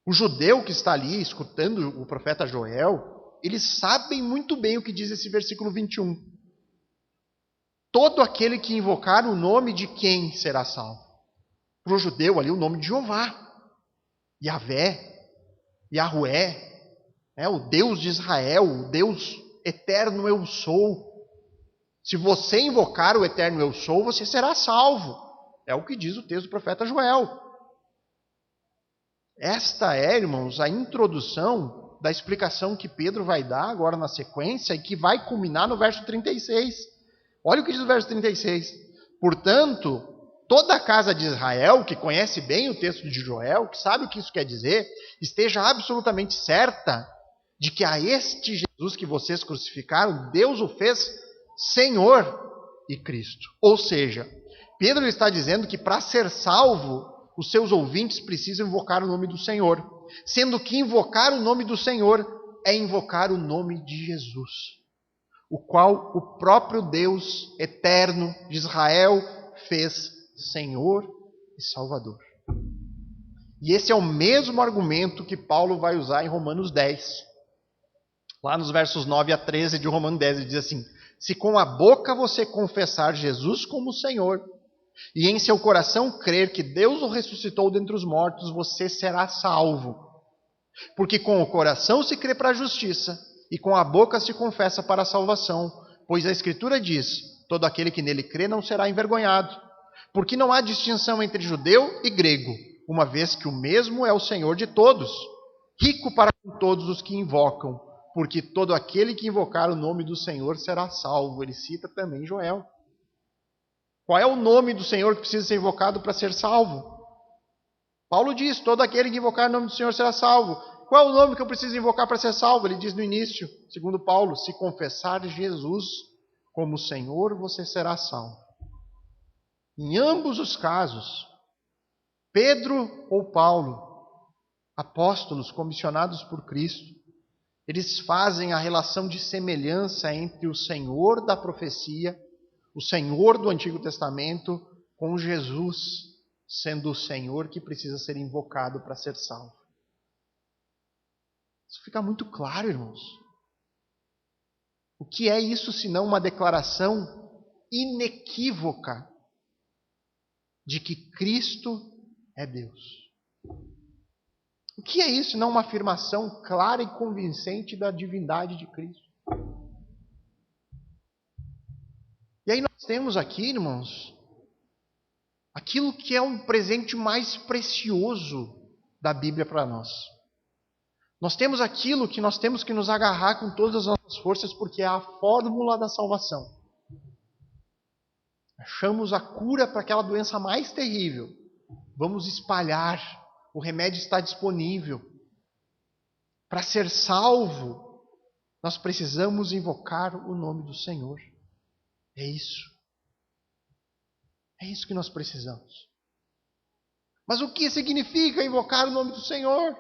Speaker 1: O judeu que está ali escutando o profeta Joel, eles sabem muito bem o que diz esse versículo 21. Todo aquele que invocar o nome de quem será salvo? Para o judeu ali o nome de Jeová, Yahvé, Yahué, o Deus de Israel, o Deus eterno eu sou. Se você invocar o eterno eu sou, você será salvo. É o que diz o texto do profeta Joel. Esta é, irmãos, a introdução da explicação que Pedro vai dar agora na sequência e que vai culminar no verso 36. Olha o que diz o verso 36. Portanto, toda a casa de Israel, que conhece bem o texto de Joel, que sabe o que isso quer dizer, esteja absolutamente certa de que a este Jesus que vocês crucificaram, Deus o fez Senhor e Cristo. Ou seja, Pedro está dizendo que para ser salvo, os seus ouvintes precisam invocar o nome do Senhor. Sendo que invocar o nome do Senhor é invocar o nome de Jesus, o qual o próprio Deus eterno de Israel fez Senhor e Salvador. E esse é o mesmo argumento que Paulo vai usar em Romanos 10. Lá nos versos 9 a 13 de Romanos 10, ele diz assim, se com a boca você confessar Jesus como Senhor, e em seu coração crer que Deus o ressuscitou dentre os mortos, você será salvo. Porque com o coração se crê para a justiça, e com a boca se confessa para a salvação. Pois a Escritura diz, todo aquele que nele crê não será envergonhado. Porque não há distinção entre judeu e grego, uma vez que o mesmo é o Senhor de todos, rico para com todos os que invocam. Porque todo aquele que invocar o nome do Senhor será salvo. Ele cita também Joel. Qual é o nome do Senhor que precisa ser invocado para ser salvo? Paulo diz, todo aquele que invocar o nome do Senhor será salvo. Qual é o nome que eu preciso invocar para ser salvo? Ele diz no início, segundo Paulo, se confessar Jesus como Senhor, você será salvo. Em ambos os casos, Pedro ou Paulo, apóstolos comissionados por Cristo, eles fazem a relação de semelhança entre o Senhor da profecia, o Senhor do Antigo Testamento, com Jesus sendo o Senhor que precisa ser invocado para ser salvo. Isso fica muito claro, irmãos. O que é isso senão uma declaração inequívoca de que Cristo é Deus? O que é isso senão uma afirmação clara e convincente da divindade de Cristo? E aí nós temos aqui, irmãos, aquilo que é um presente mais precioso da Bíblia para nós. Nós temos aquilo que nós temos que nos agarrar com todas as nossas forças, porque é a fórmula da salvação. Achamos a cura para aquela doença mais terrível. Vamos espalhar. O remédio está disponível. Para ser salvo, nós precisamos invocar o nome do Senhor. É isso. É isso que nós precisamos. Mas o que significa invocar o nome do Senhor?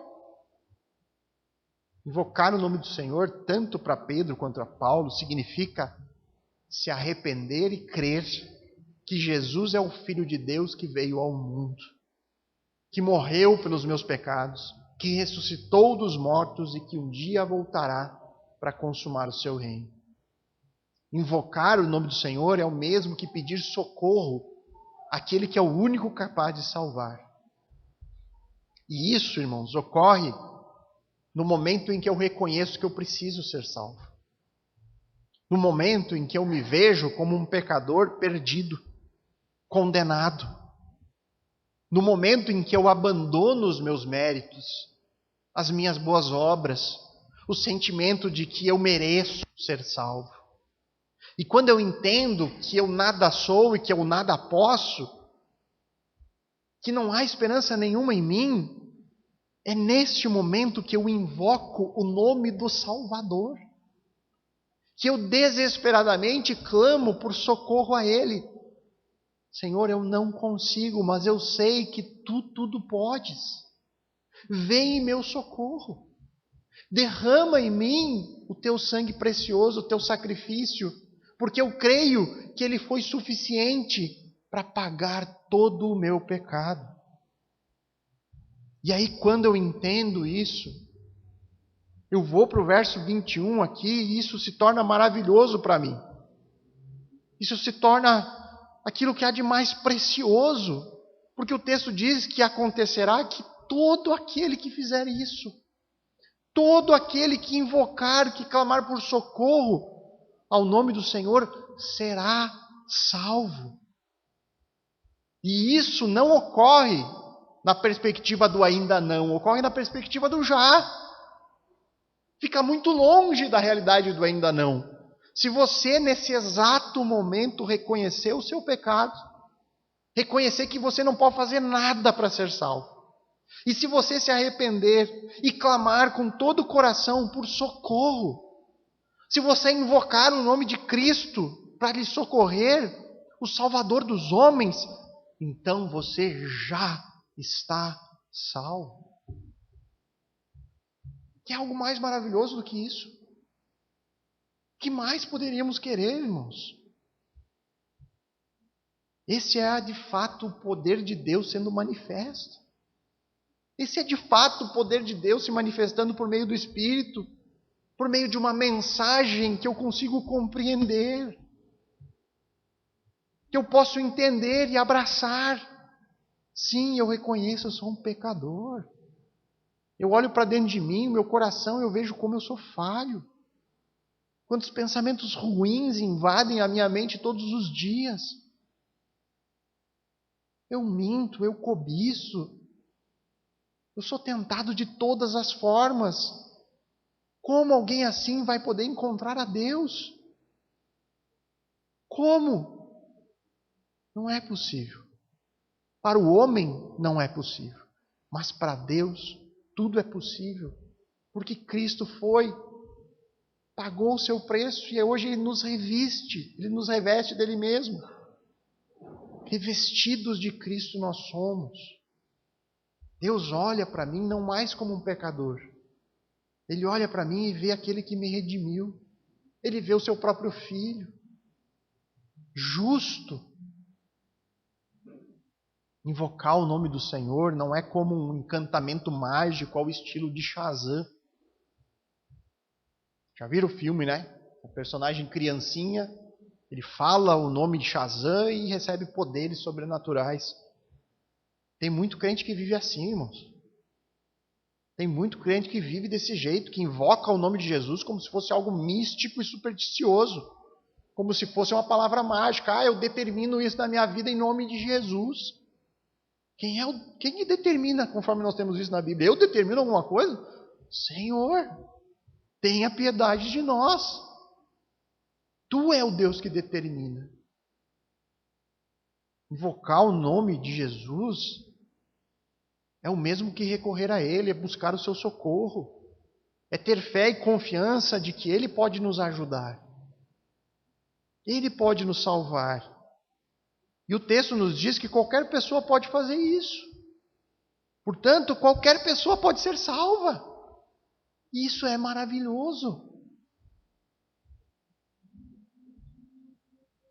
Speaker 1: Invocar o nome do Senhor, tanto para Pedro quanto para Paulo, significa se arrepender e crer que Jesus é o Filho de Deus que veio ao mundo, que morreu pelos meus pecados, que ressuscitou dos mortos e que um dia voltará para consumar o seu reino. Invocar o nome do Senhor é o mesmo que pedir socorro àquele que é o único capaz de salvar. E isso, irmãos, ocorre no momento em que eu reconheço que eu preciso ser salvo. No momento em que eu me vejo como um pecador perdido, condenado. No momento em que eu abandono os meus méritos, as minhas boas obras, o sentimento de que eu mereço ser salvo. E quando eu entendo que eu nada sou e que eu nada posso, que não há esperança nenhuma em mim, é neste momento que eu invoco o nome do Salvador. Que eu desesperadamente clamo por socorro a Ele. Senhor, eu não consigo, mas eu sei que Tu tudo podes. Vem em meu socorro. Derrama em mim o Teu sangue precioso, o Teu sacrifício, porque eu creio que Ele foi suficiente para pagar todo o meu pecado. E aí, quando eu entendo isso, eu vou para o verso 21 aqui e isso se torna maravilhoso para mim. Isso se torna aquilo que há de mais precioso, porque o texto diz que acontecerá que todo aquele que fizer isso, todo aquele que invocar, que clamar por socorro ao nome do Senhor, será salvo. E isso não ocorre na perspectiva do ainda não, ocorre na perspectiva do já. Fica muito longe da realidade do ainda não. Se você, nesse exato momento, reconhecer o seu pecado, reconhecer que você não pode fazer nada para ser salvo, e se você se arrepender e clamar com todo o coração por socorro, se você invocar o nome de Cristo para lhe socorrer, o Salvador dos homens, então você já está salvo. Que é algo mais maravilhoso do que isso? O que mais poderíamos querer, irmãos? Esse é de fato o poder de Deus sendo manifesto. Esse é de fato o poder de Deus se manifestando por meio do Espírito, por meio de uma mensagem que eu consigo compreender, que eu posso entender e abraçar. Sim, eu reconheço, eu sou um pecador. Eu olho para dentro de mim, meu coração, eu vejo como eu sou falho. Quantos pensamentos ruins invadem a minha mente todos os dias. Eu minto, eu cobiço. Eu sou tentado de todas as formas. Como alguém assim vai poder encontrar a Deus? Como? Não é possível. Para o homem não é possível. Mas para Deus tudo é possível. Porque Cristo foi, pagou o seu preço e hoje Ele nos reviste. Ele nos reveste dele mesmo. Revestidos de Cristo nós somos. Deus olha para mim não mais como um pecador. Ele olha para mim e vê aquele que me redimiu. Ele vê o seu próprio Filho, justo. Invocar o nome do Senhor não é como um encantamento mágico ao estilo de Shazam. Já viram o filme, né? O personagem criancinha, ele fala o nome de Shazam e recebe poderes sobrenaturais. Tem muito crente que vive assim, irmãos. Tem muito crente que vive desse jeito, que invoca o nome de Jesus como se fosse algo místico e supersticioso. Como se fosse uma palavra mágica. Eu determino isso na minha vida em nome de Jesus. Quem que determina, conforme nós temos visto na Bíblia? Eu determino alguma coisa? Senhor, tenha piedade de nós. Tu é o Deus que determina. Invocar o nome de Jesus é o mesmo que recorrer a Ele, é buscar o seu socorro. É ter fé e confiança de que Ele pode nos ajudar. Ele pode nos salvar. E o texto nos diz que qualquer pessoa pode fazer isso. Portanto, qualquer pessoa pode ser salva. E isso é maravilhoso.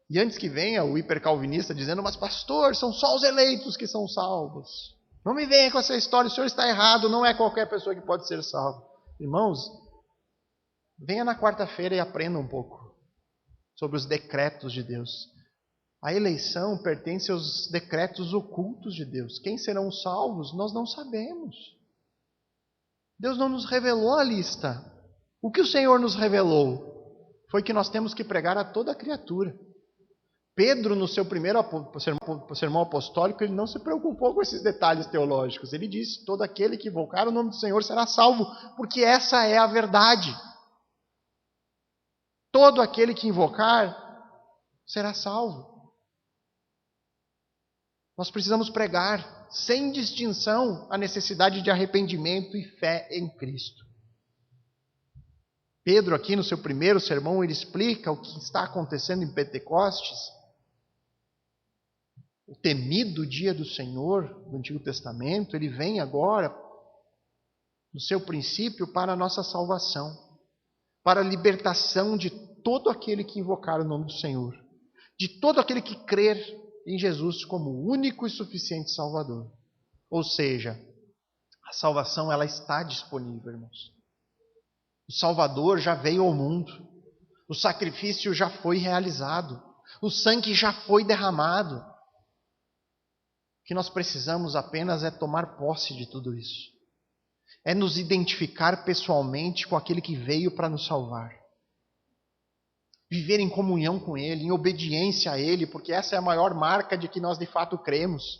Speaker 1: E antes que venha o hipercalvinista dizendo, mas pastor, são só os eleitos que são salvos. Não me venha com essa história, o senhor está errado, não é qualquer pessoa que pode ser salvo. Irmãos, venha na quarta-feira e aprenda um pouco sobre os decretos de Deus. A eleição pertence aos decretos ocultos de Deus. Quem serão os salvos, nós não sabemos. Deus não nos revelou a lista. O que o Senhor nos revelou foi que nós temos que pregar a toda a criatura. Pedro, no seu primeiro sermão apostólico, ele não se preocupou com esses detalhes teológicos. Ele disse, todo aquele que invocar o nome do Senhor será salvo, porque essa é a verdade. Todo aquele que invocar será salvo. Nós precisamos pregar, sem distinção, a necessidade de arrependimento e fé em Cristo. Pedro, aqui no seu primeiro sermão, ele explica o que está acontecendo em Pentecostes, o temido dia do Senhor do Antigo Testamento. Ele vem agora, no seu princípio, para a nossa salvação, para a libertação de todo aquele que invocar o nome do Senhor, de todo aquele que crer em Jesus como o único e suficiente Salvador. Ou seja, a salvação ela está disponível, irmãos. O Salvador já veio ao mundo, o sacrifício já foi realizado, o sangue já foi derramado. O que nós precisamos apenas é tomar posse de tudo isso. É nos identificar pessoalmente com aquele que veio para nos salvar. Viver em comunhão com Ele, em obediência a Ele, porque essa é a maior marca de que nós de fato cremos.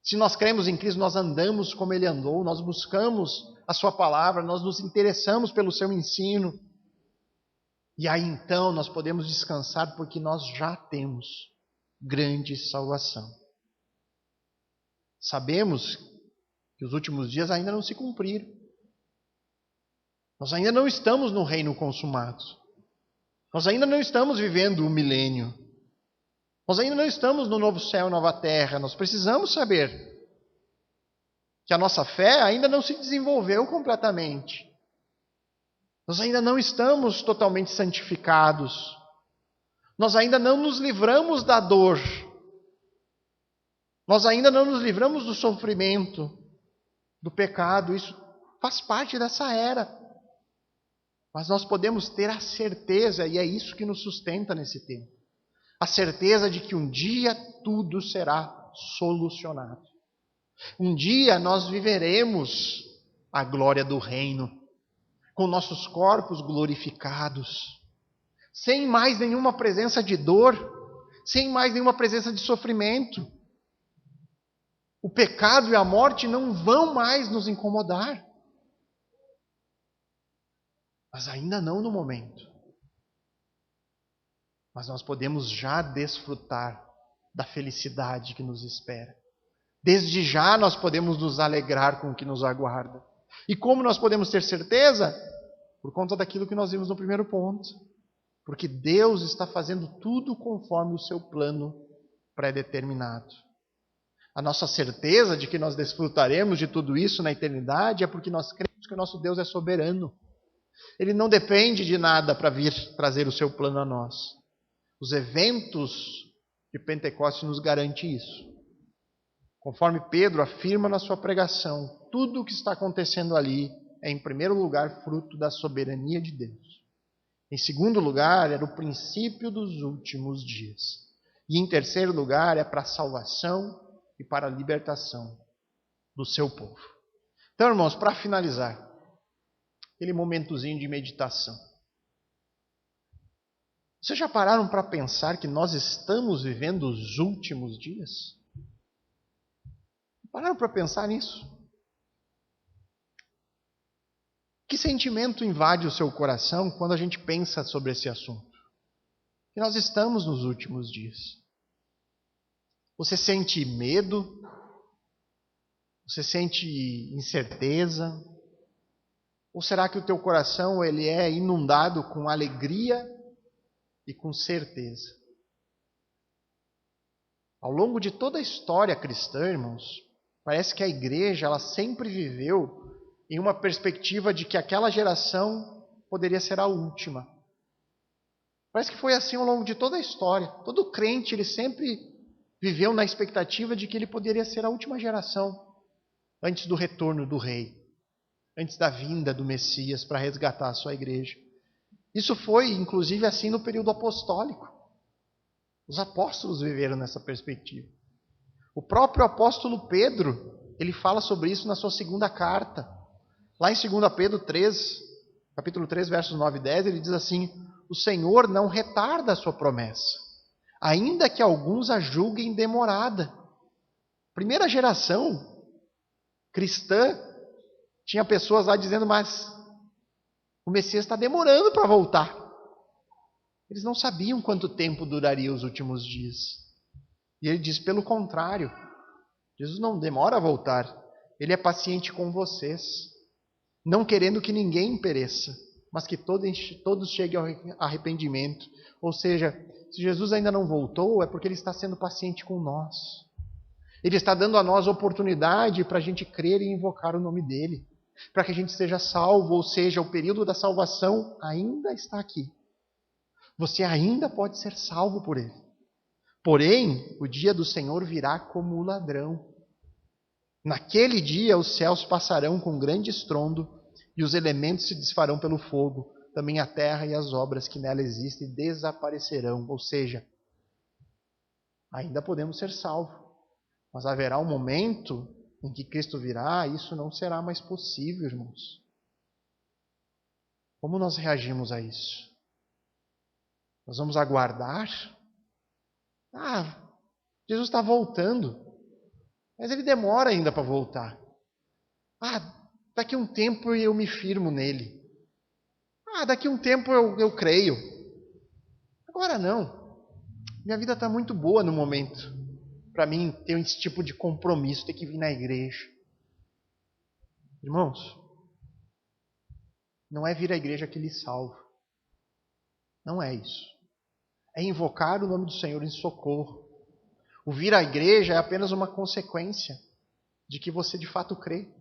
Speaker 1: Se nós cremos em Cristo, nós andamos como Ele andou, nós buscamos a Sua palavra, nós nos interessamos pelo Seu ensino. E aí então nós podemos descansar porque nós já temos grande salvação. Sabemos que os últimos dias ainda não se cumpriram. Nós ainda não estamos no reino consumado. Nós ainda não estamos vivendo o milênio. Nós ainda não estamos no novo céu e nova terra. Nós precisamos saber que a nossa fé ainda não se desenvolveu completamente. Nós ainda não estamos totalmente santificados. Nós ainda não nos livramos da dor. Nós ainda não nos livramos do sofrimento, do pecado. Isso faz parte dessa era. Mas nós podemos ter a certeza, e é isso que nos sustenta nesse tempo, a certeza de que um dia tudo será solucionado. Um dia nós viveremos a glória do reino, com nossos corpos glorificados, sem mais nenhuma presença de dor, sem mais nenhuma presença de sofrimento. O pecado e a morte não vão mais nos incomodar. Mas ainda não no momento. Mas nós podemos já desfrutar da felicidade que nos espera. Desde já nós podemos nos alegrar com o que nos aguarda. E como nós podemos ter certeza? Por conta daquilo que nós vimos no primeiro ponto. Porque Deus está fazendo tudo conforme o seu plano pré-determinado. A nossa certeza de que nós desfrutaremos de tudo isso na eternidade é porque nós cremos que o nosso Deus é soberano. Ele não depende de nada para vir trazer o seu plano a nós. Os eventos de Pentecostes nos garantem isso. Conforme Pedro afirma na sua pregação, tudo o que está acontecendo ali é, em primeiro lugar, fruto da soberania de Deus. Em segundo lugar, era o princípio dos últimos dias. E em terceiro lugar, é para a salvação e para a libertação do seu povo. Então, irmãos, para finalizar, aquele momentozinho de meditação. Vocês já pararam para pensar que nós estamos vivendo os últimos dias? Pararam para pensar nisso? Que sentimento invade o seu coração quando a gente pensa sobre esse assunto? Que nós estamos nos últimos dias. Você sente medo? Você sente incerteza? Ou será que o teu coração ele é inundado com alegria e com certeza? Ao longo de toda a história cristã, irmãos, parece que a igreja ela sempre viveu em uma perspectiva de que aquela geração poderia ser a última. Parece que foi assim ao longo de toda a história. Todo crente ele sempre viveu na expectativa de que ele poderia ser a última geração antes do retorno do rei, antes da vinda do Messias para resgatar a sua igreja. Isso foi, inclusive, assim no período apostólico. Os apóstolos viveram nessa perspectiva. O próprio apóstolo Pedro, ele fala sobre isso na sua segunda carta. Lá em 2 Pedro 3, capítulo 3, versos 9 e 10, ele diz assim: o Senhor não retarda a sua promessa, ainda que alguns a julguem demorada. Primeira geração cristã, tinha pessoas lá dizendo, mas o Messias está demorando para voltar. Eles não sabiam quanto tempo duraria os últimos dias. E ele diz, pelo contrário, Jesus não demora a voltar, ele é paciente com vocês, não querendo que ninguém pereça, mas que todos cheguem ao arrependimento. Ou seja, se Jesus ainda não voltou, é porque ele está sendo paciente com nós. Ele está dando a nós oportunidade para a gente crer e invocar o nome dele, para que a gente seja salvo, ou seja, o período da salvação ainda está aqui. Você ainda pode ser salvo por ele. Porém, o dia do Senhor virá como o ladrão. Naquele dia os céus passarão com grande estrondo e os elementos se desfarão pelo fogo. Também a terra e as obras que nela existem desaparecerão. Ou seja, ainda podemos ser salvos. Mas haverá um momento em que Cristo virá e isso não será mais possível, irmãos. Como nós reagimos a isso? Nós vamos aguardar? Jesus está voltando, mas ele demora ainda para voltar. Daqui a um tempo eu me firmo nele. Daqui a um tempo eu creio. Agora não. Minha vida está muito boa no momento. Para mim, ter esse tipo de compromisso, ter que vir na igreja. Irmãos, não é vir à igreja que lhe salva. Não é isso. É invocar o nome do Senhor em socorro. O vir à igreja é apenas uma consequência de que você de fato crê.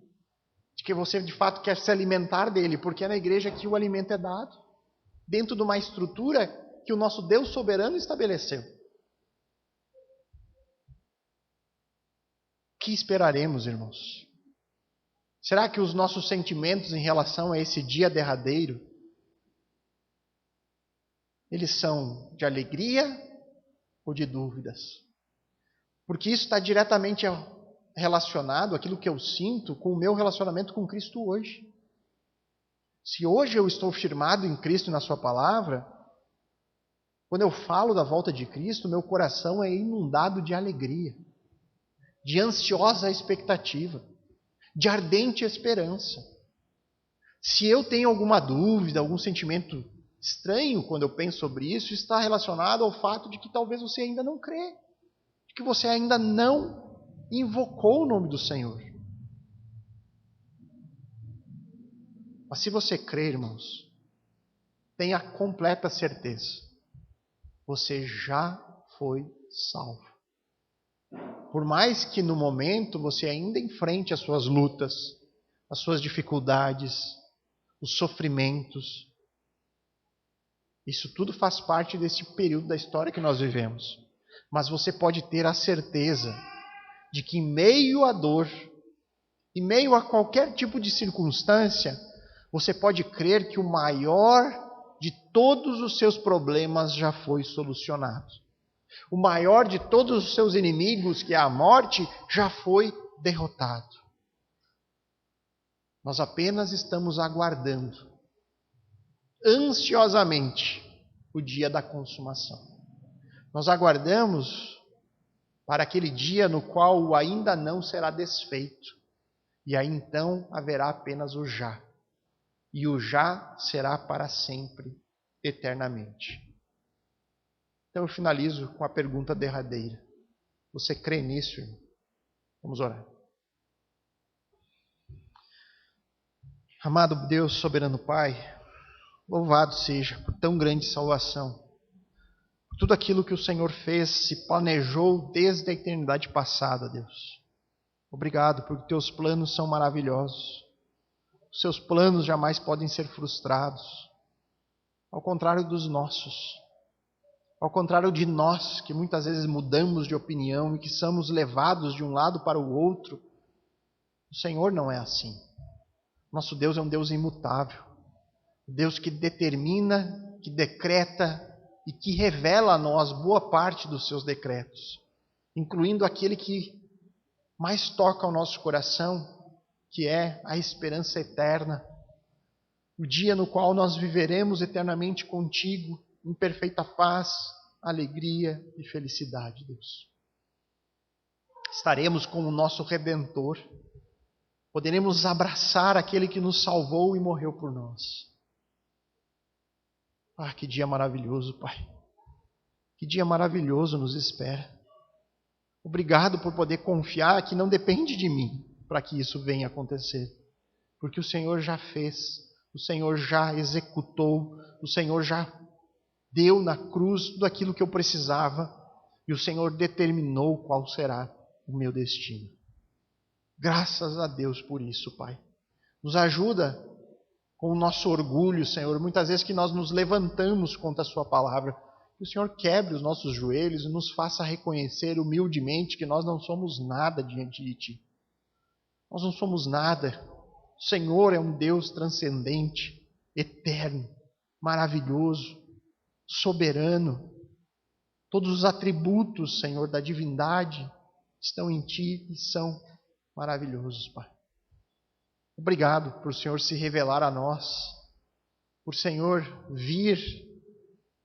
Speaker 1: De que você de fato quer se alimentar dele, porque é na igreja que o alimento é dado. Dentro de uma estrutura que o nosso Deus soberano estabeleceu. O que esperaremos, irmãos? Será que os nossos sentimentos em relação a esse dia derradeiro, eles são de alegria ou de dúvidas? Porque isso está diretamente relacionado, aquilo que eu sinto, com o meu relacionamento com Cristo hoje. Se hoje eu estou firmado em Cristo e na sua palavra, quando eu falo da volta de Cristo, meu coração é inundado de alegria, de ansiosa expectativa, de ardente esperança. Se eu tenho alguma dúvida, algum sentimento estranho quando eu penso sobre isso, está relacionado ao fato de que talvez você ainda não crê, de que você ainda não invocou o nome do Senhor. Mas se você crê, irmãos, tenha completa certeza, você já foi salvo. Por mais que no momento você ainda enfrente as suas lutas, as suas dificuldades, os sofrimentos, isso tudo faz parte desse período da história que nós vivemos. Mas você pode ter a certeza de que em meio à dor, em meio a qualquer tipo de circunstância, você pode crer que o maior de todos os seus problemas já foi solucionado. O maior de todos os seus inimigos, que é a morte, já foi derrotado. Nós apenas estamos aguardando, ansiosamente, o dia da consumação. Nós aguardamos para aquele dia no qual o ainda não será desfeito. E aí então haverá apenas o já. E o já será para sempre, eternamente. Então eu finalizo com a pergunta derradeira. Você crê nisso, irmão? Vamos orar. Amado Deus, soberano Pai, louvado seja por tão grande salvação. Por tudo aquilo que o Senhor fez e planejou desde a eternidade passada, Deus. Obrigado, porque teus planos são maravilhosos. Os seus planos jamais podem ser frustrados. Ao contrário dos nossos. Ao contrário de nós, que muitas vezes mudamos de opinião e que somos levados de um lado para o outro, o Senhor não é assim. Nosso Deus é um Deus imutável. Deus que determina, que decreta e que revela a nós boa parte dos seus decretos, incluindo aquele que mais toca o nosso coração, que é a esperança eterna, o dia no qual nós viveremos eternamente contigo, em perfeita paz, alegria e felicidade, Deus. Estaremos com o nosso Redentor, poderemos abraçar aquele que nos salvou e morreu por nós. Ah, que dia maravilhoso, Pai. Que dia maravilhoso nos espera. Obrigado por poder confiar que não depende de mim para que isso venha acontecer. Porque o Senhor já fez, o Senhor já executou, o Senhor já deu na cruz tudo aquilo que eu precisava e o Senhor determinou qual será o meu destino. Graças a Deus por isso, Pai. Nos ajuda com o nosso orgulho, Senhor, muitas vezes que nós nos levantamos contra a sua palavra. Que o Senhor quebre os nossos joelhos e nos faça reconhecer humildemente que nós não somos nada diante de Ti. Nós não somos nada. O Senhor é um Deus transcendente, eterno, maravilhoso, soberano. Todos os atributos, Senhor, da divindade estão em Ti e são maravilhosos, Pai. Obrigado por o Senhor se revelar a nós, por o Senhor vir,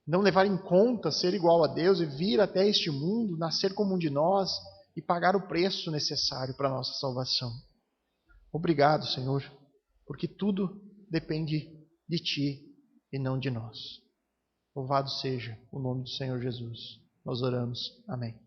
Speaker 1: não levar em conta ser igual a Deus e vir até este mundo, nascer como um de nós e pagar o preço necessário para a nossa salvação. Obrigado, Senhor, porque tudo depende de Ti e não de nós. Louvado seja o nome do Senhor Jesus. Nós oramos. Amém.